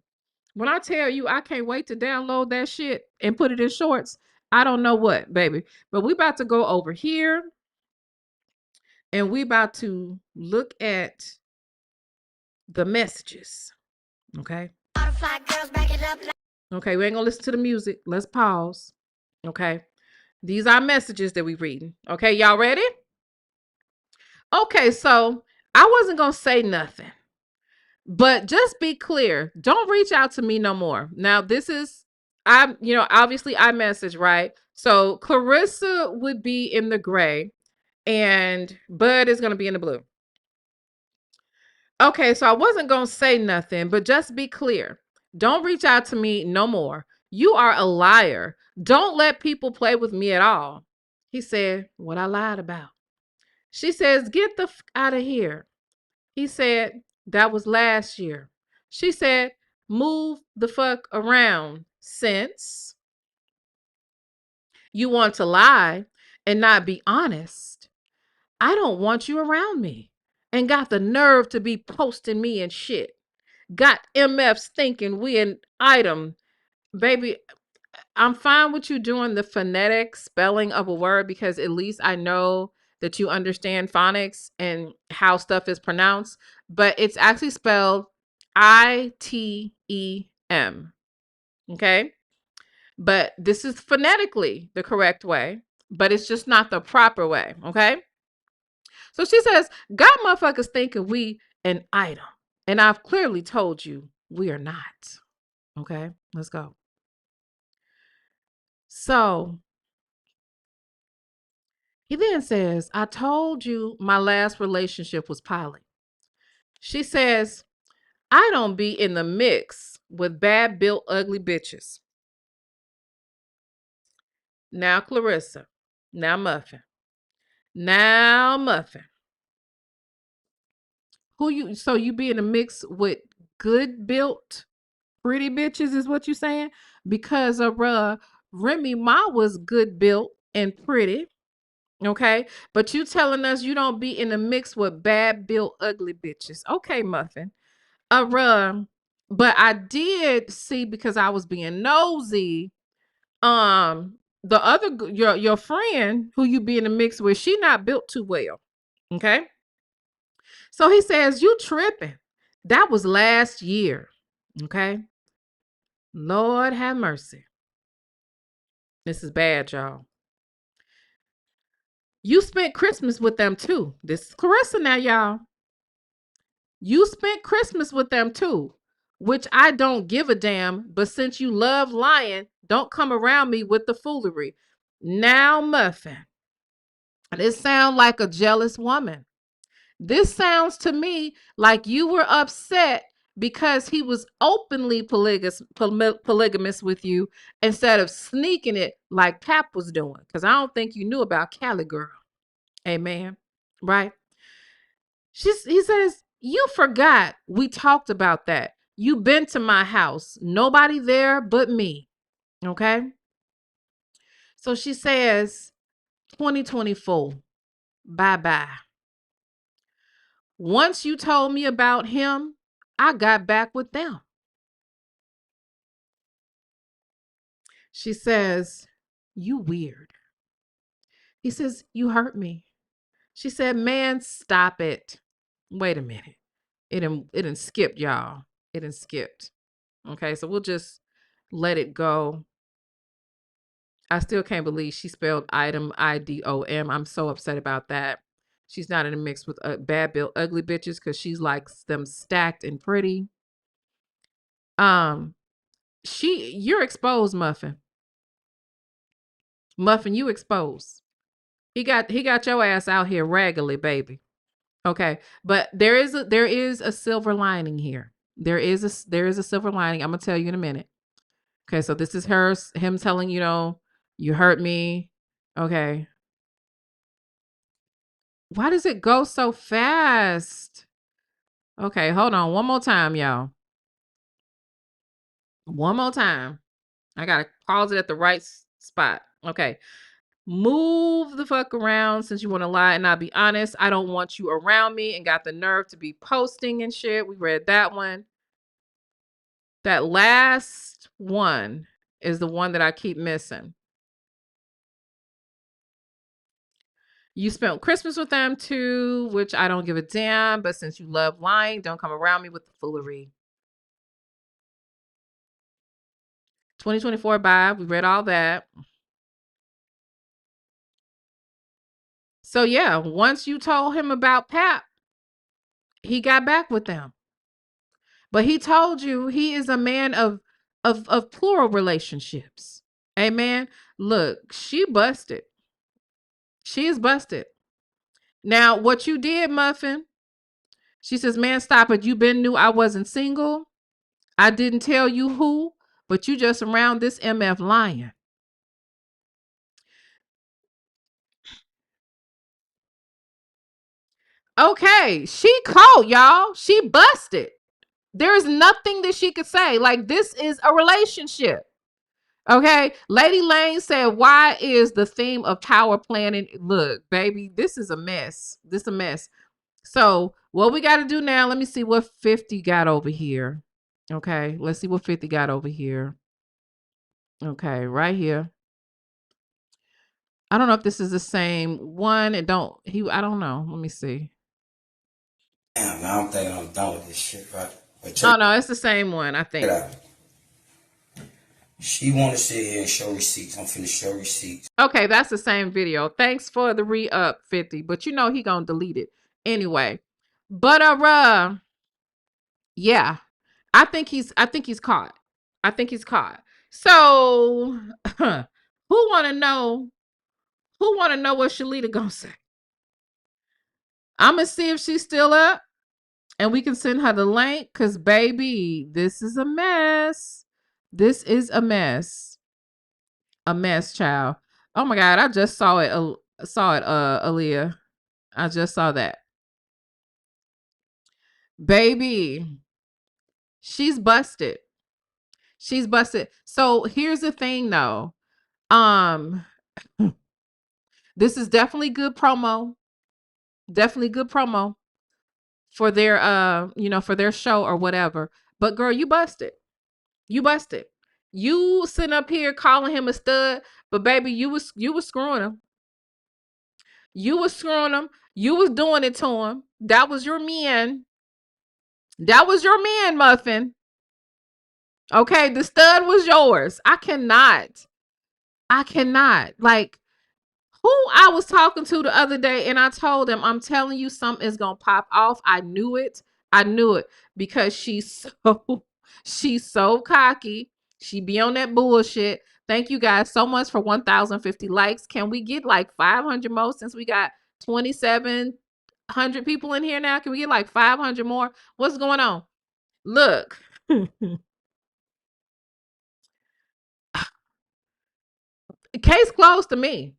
When I tell you I can't wait to download that shit and put it in shorts, I don't know what, baby. But we about to go over here and we about to look at the messages. Okay. Okay, we ain't gonna listen to the music. Let's pause. Okay. These are messages that we reading. Okay, y'all ready? Okay, so I wasn't gonna say nothing. But just be clear, don't reach out to me no more. Now, this is obviously I message, right? So Claressa would be in the gray and Bud is gonna be in the blue. Okay, so I wasn't gonna say nothing, but just be clear. Don't reach out to me no more. You are a liar. Don't let people play with me at all. He said, what I lied about. She says, get the out of here. He said, that was last year. She said, move the fuck around since you want to lie and not be honest. I don't want you around me. And got the nerve to be posting me and shit. Got MFs thinking we an item. Baby, I'm fine with you doing the phonetic spelling of a word because at least I know that you understand phonics and how stuff is pronounced, but it's actually spelled ITEM. Okay? But this is phonetically the correct way, but it's just not the proper way. Okay? So she says, got motherfuckers thinking we an item. And I've clearly told you we are not. Okay? Let's go. So he then says, I told you my last relationship was poly. She says, I don't be in the mix with bad built ugly bitches. Now Claressa. Now Muffin. Now Muffin. So you be in a mix with good built pretty bitches is what you saying? Because Remy Ma was good built and pretty. Okay. But you telling us you don't be in a mix with bad built ugly bitches. Okay, Muffin. But I did see because I was being nosy. The other your friend who you be in a mix with, she not built too well. Okay. So he says, you tripping. That was last year. Okay. Lord have mercy. This is bad, y'all. You spent Christmas with them too. This is Claressa now, y'all. You spent Christmas with them too, which I don't give a damn. But since you love lying, don't come around me with the foolery. Now, Muffin, this sounds like a jealous woman. This sounds to me like you were upset because he was openly polygamous with you instead of sneaking it like Pap was doing. Because I don't think you knew about Cali Girl. Amen. Right? He says, you forgot we talked about that. You been to my house. Nobody there but me. Okay? So she says, 2024. Bye-bye. Once you told me about him, I got back with them. She says, you weird. He says, you hurt me. She said, man, stop it. Wait a minute. It didn't skip, y'all. It didn't skipped. Okay, so we'll just let it go. I still can't believe she spelled item IDOM. I'm so upset about that. She's not in a mix with bad built ugly bitches because she's like them stacked and pretty. You're exposed, Muffin. Muffin, you exposed. He got your ass out here regularly, baby. Okay, but there is a silver lining here. There is a silver lining. I'm gonna tell you in a minute. Okay, so this is him telling you hurt me. Okay, why does it go so fast? Okay, hold on one more time, y'all. One more time. I gotta pause it at the right spot. Okay. Move the fuck around since you want to lie and not be honest. I don't want you around me and got the nerve to be posting and shit. We read that one. That last one is the one that I keep missing. You spent Christmas with them too, which I don't give a damn. But since you love lying, don't come around me with the foolery. 2024 bye. We read all that. So yeah, once you told him about Pap, he got back with them. But he told you he is a man of plural relationships. Amen. Look, she busted. She is busted. Now, what you did, Muffin, she says, man, stop it. You been knew I wasn't single. I didn't tell you who, but you just around this MF lying. Okay, she caught, y'all. She busted. There is nothing that she could say. Like, this is a relationship. Okay. Lady Lane said, why is the theme of power planning? Look, baby, this is a mess. This is a mess. So what we got to do now, let me see what 50 got over here. Okay. Let's see what 50 got over here. Okay. Right here. I don't know if this is the same one. I don't know. Let me see. Damn, I don't think I'm done with this shit, right? No, it's the same one, I think. She want to sit here and show receipts. I'm finna show receipts. Okay, that's the same video. Thanks for the re-up, 50. But you know he gonna delete it anyway. But yeah. I think he's caught. I think he's caught. So who wanna know what Shalita gonna say? I'm gonna see if she's still up and we can send her the link. Cause baby, this is a mess. This is a mess. A mess, child. Oh my God, I just saw it. Aaliyah. I just saw that. Baby, she's busted. She's busted. So here's the thing though. This is definitely good promo. Definitely good promo for their for their show or whatever. But girl, you busted. You busted. You sitting up here calling him a stud, but baby, you was screwing him. You was screwing him. You was doing it to him. That was your man. That was your man, Muffin. Okay, the stud was yours. I cannot. Like, who I was talking to the other day, and I told him, I'm telling you, something is gonna pop off. I knew it. Because she's so cocky. She be on that bullshit. Thank you guys so much for 1,050 likes. Can we get like 500 more since we got 2,700 people in here now? Can we get like 500 more? What's going on? Look. Case closed to me.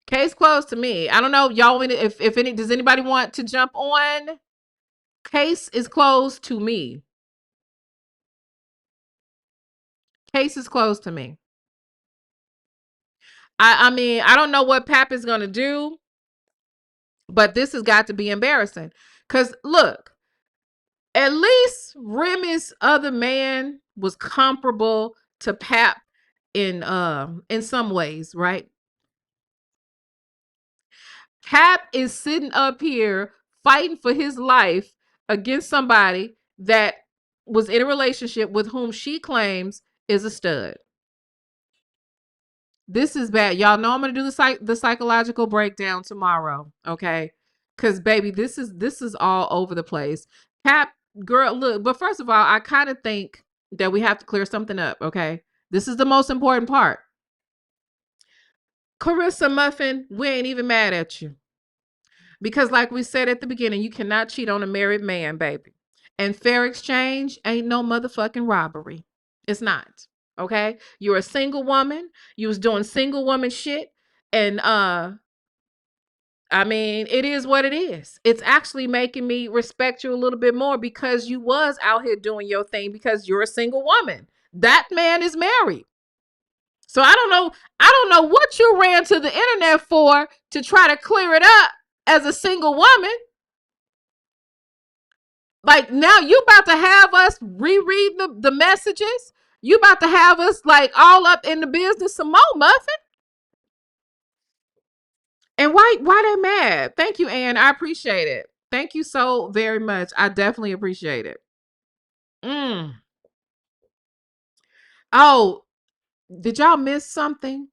Case closed to me. I don't know, y'all. If any, does anybody want to jump on? Case is closed to me. Case is closed to me. I mean, I don't know what Pap is gonna do, but this has got to be embarrassing. Cause look, at least Remy's other man was comparable to Pap in some ways, right? Pap is sitting up here fighting for his life against somebody that was in a relationship with whom she claims is a stud. This is bad. Y'all know I'm going to do the psychological breakdown tomorrow, okay? Cuz baby, this is all over the place. Pap, girl, look, but first of all, I kind of think that we have to clear something up, okay? This is the most important part. Claressa Muffin, we ain't even mad at you. Because like we said at the beginning, you cannot cheat on a married man, baby. And fair exchange ain't no motherfucking robbery. It's not. Okay? You're a single woman. You was doing single woman shit. And I mean, it is what it is. It's actually making me respect you a little bit more because you was out here doing your thing because you're a single woman. That man is married. So I don't know what you ran to the internet for to try to clear it up as a single woman. Like now you about to have us reread the messages. You about to have us like all up in the business some more, Muffin. And why they mad? Thank you, Ann. I appreciate it. Thank you so very much. I definitely appreciate it. Oh, did y'all miss something?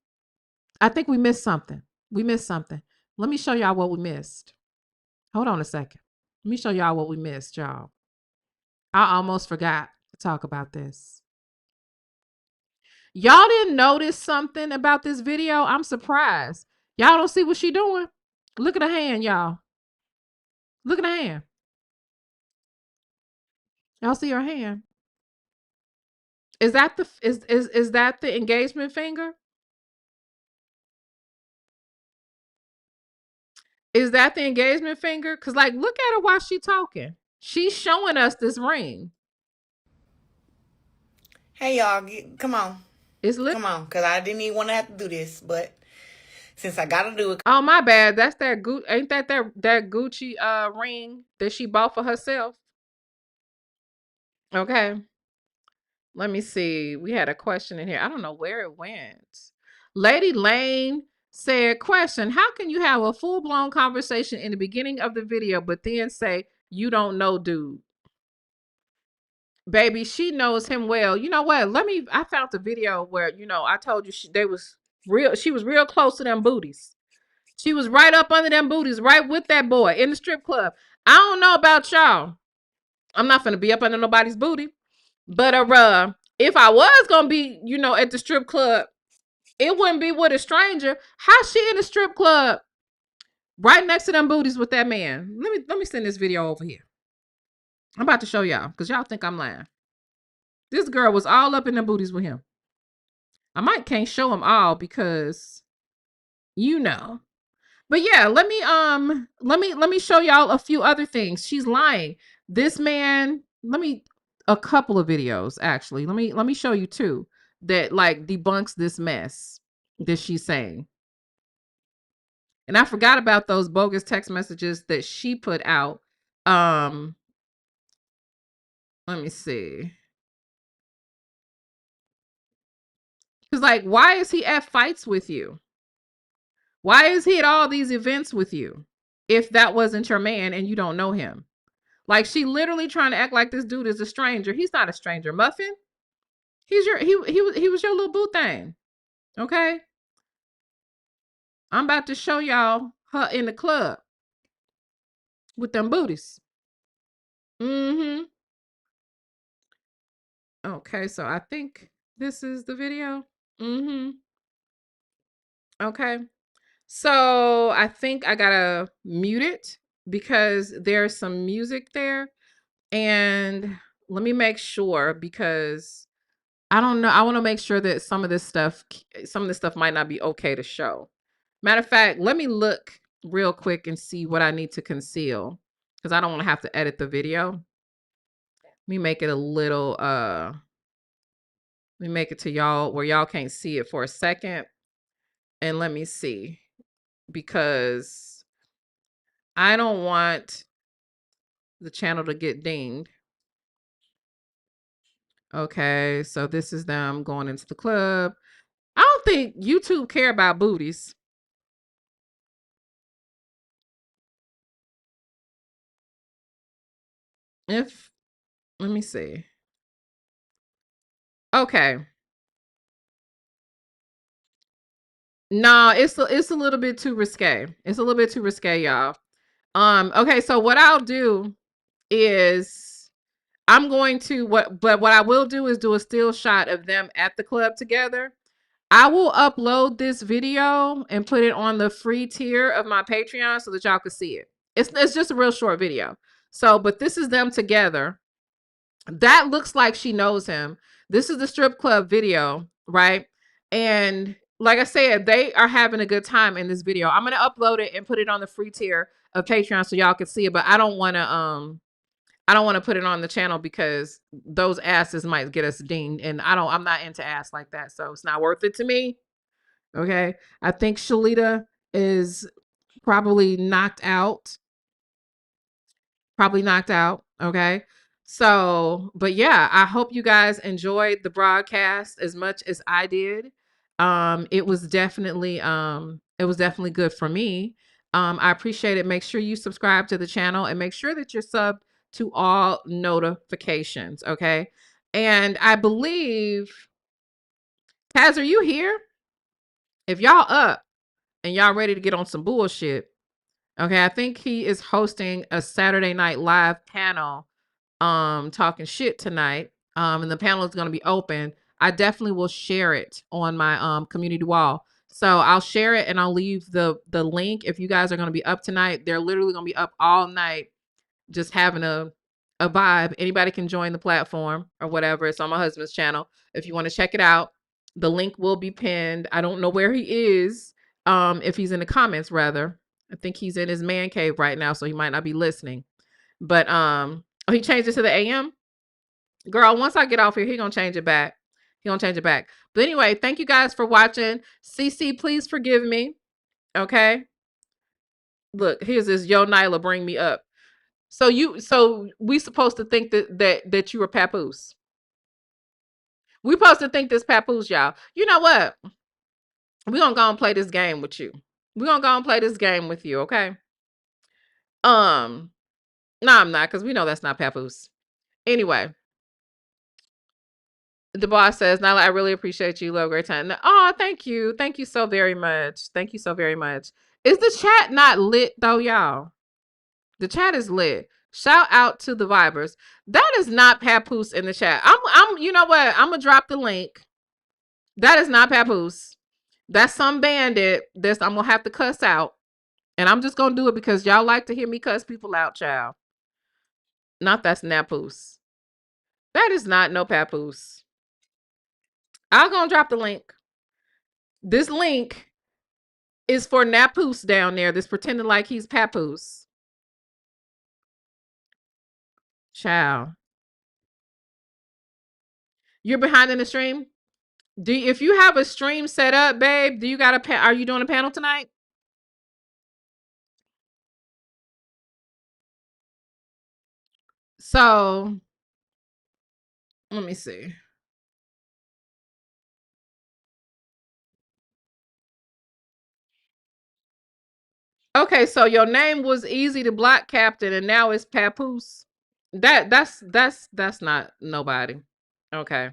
I think we missed something. We missed something. Let me show y'all what we missed. Hold on a second. Let me show y'all what we missed, y'all. I almost forgot to talk about this. Y'all didn't notice something about this video? I'm surprised. Y'all don't see what she doing? Look at her hand, y'all. Look at her hand. Y'all see her hand? Is that the is that the engagement finger? Is that the engagement finger? Cause like look at her while she talking. She's showing us this ring. Hey y'all, come on. It's Come on, cause I didn't even want to have to do this, but since I gotta do it. Oh my bad. That's that ain't that Gucci ring that she bought for herself? Okay. Let me see. We had a question in here. I don't know where it went. Lady Lane said, question, how can you have a full-blown conversation in the beginning of the video, but then say, you don't know dude? Baby, she knows him well. You know what? I found the video where, I told you she was real close to them booties. She was right up under them booties, right with that boy in the strip club. I don't know about y'all. I'm not gonna be up under nobody's booty. But if I was gonna be, at the strip club, it wouldn't be with a stranger. How she in the strip club right next to them booties with that man? Let me send this video over here. I'm about to show y'all because y'all think I'm lying. This girl was all up in the booties with him. I can't show them all because But yeah, let me show y'all a few other things. She's lying. This man, a couple of videos actually. Let me show you two that like debunks this mess that she's saying. And I forgot about those bogus text messages that she put out. Let me see. Cuz like why is he at fights with you? Why is he at all these events with you if that wasn't your man and you don't know him? Like she literally trying to act like this dude is a stranger. He's not a stranger, Muffin. He was your little boo thing. Okay? I'm about to show y'all her in the club with them booties. Mm-hmm. Okay, so I think this is the video. Mm-hmm. Okay. So I think I gotta mute it because there's some music there. And let me make sure because I don't know. I want to make sure that some of this stuff might not be okay to show. Matter of fact, let me look real quick and see what I need to conceal because I don't want to have to edit the video. Let me make it a little, let me make it to y'all where y'all can't see it for a second. And let me see because I don't want the channel to get dinged. Okay, so this is them going into the club. I don't think YouTube care about booties. Let me see. Okay. Nah, it's a little bit too risque. It's a little bit too risque, y'all. Okay, so what I'll do is I'm going to but what I will do is do a still shot of them at the club together. I will upload this video and put it on the free tier of my Patreon so that y'all can see it. It's just a real short video. So, but this is them together. That looks like she knows him. This is the strip club video, right? And like I said, they are having a good time in this video. I'm gonna upload it and put it on the free tier of Patreon so y'all can see it. But I don't want to put it on the channel because those asses might get us dinged, and I'm not into ass like that, so it's not worth it to me. Okay, I think Shalita is probably knocked out. Probably knocked out. Okay. So, but yeah, I hope you guys enjoyed the broadcast as much as I did. It was definitely good for me. I appreciate it. Make sure you subscribe to the channel and make sure that you're subbed to all notifications. Okay. And I believe, Taz, are you here? If y'all up and y'all ready to get on some bullshit, okay, I think he is hosting a Saturday Night Live panel talking shit tonight. And the panel is going to be open. I definitely will share it on my community wall. So I'll share it and I'll leave the link if you guys are going to be up tonight. They're literally going to be up all night just having a vibe. Anybody can join the platform or whatever. It's on my husband's channel. If you want to check it out, the link will be pinned. I don't know where he is. If he's in the comments, rather. I think he's in his man cave right now, so he might not be listening. But oh, he changed it to the AM. Girl, once I get off here, he gonna change it back. He gonna change it back. But anyway, thank you guys for watching. CC, please forgive me. Okay. Look, here's this Yo Nyla, bring me up. So we supposed to think that you were Papoose. We supposed to think this Papoose, y'all. You know what? We're gonna go and play this game with you. We're gonna go and play this game with you, okay? No, I'm not, because we know that's not Papoose. Anyway. The boss says, Nyla, I really appreciate you. Love, great time. Oh, thank you. Thank you so very much. Thank you so very much. Is the chat not lit though, y'all? The chat is lit. Shout out to the Vibers. That is not Papoose in the chat. I'm you know what? I'm gonna drop the link. That is not Papoose. That's some bandit. This I'm gonna have to cuss out. And I'm just gonna do it because y'all like to hear me cuss people out, child. Not that's Napoose. That is not no Papoose. I'm gonna drop the link. This link is for Napoose down there that's pretending like he's Papoose. Child. You're behind in the stream? If you have a stream set up, babe, do you got are you doing a panel tonight? So, let me see. Okay, so your name was Easy to Block Captain and now it's Papoose. That's not nobody. Okay.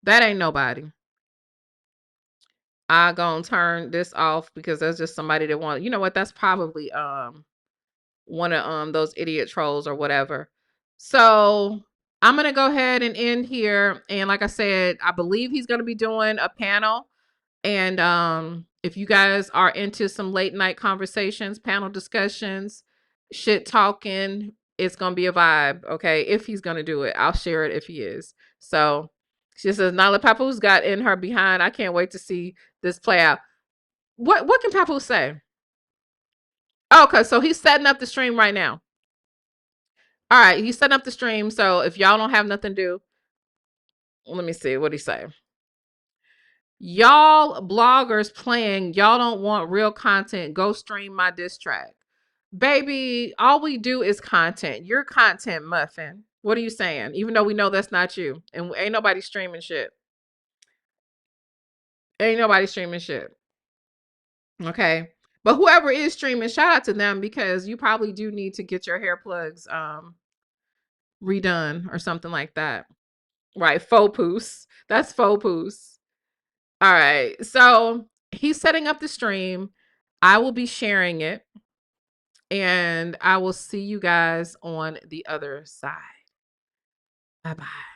That ain't nobody. I gonna turn this off because there's just somebody that want. You know what? That's probably one of those idiot trolls or whatever. So I'm gonna go ahead and end here. And like I said, I believe he's gonna be doing a panel. And if you guys are into some late night conversations, panel discussions, shit talking, it's gonna be a vibe. Okay, if he's gonna do it, I'll share it if he is. So she says Nyla Papoose got in her behind. I can't wait to see this play out. What can Papoose say? Okay, so he's setting up the stream right now. All right, he's setting up the stream. So if y'all don't have nothing to do, let me see what he say. Y'all bloggers playing, y'all don't want real content. Go stream my diss track. Baby, all we do is content. You're content muffin. What are you saying? Even though we know that's not you. And ain't nobody streaming shit. Ain't nobody streaming shit. Okay. But whoever is streaming, shout out to them because you probably do need to get your hair plugs redone or something like that. Right. Faux poos. That's faux poos. All right. So he's setting up the stream. I will be sharing it. And I will see you guys on the other side. Bye-bye.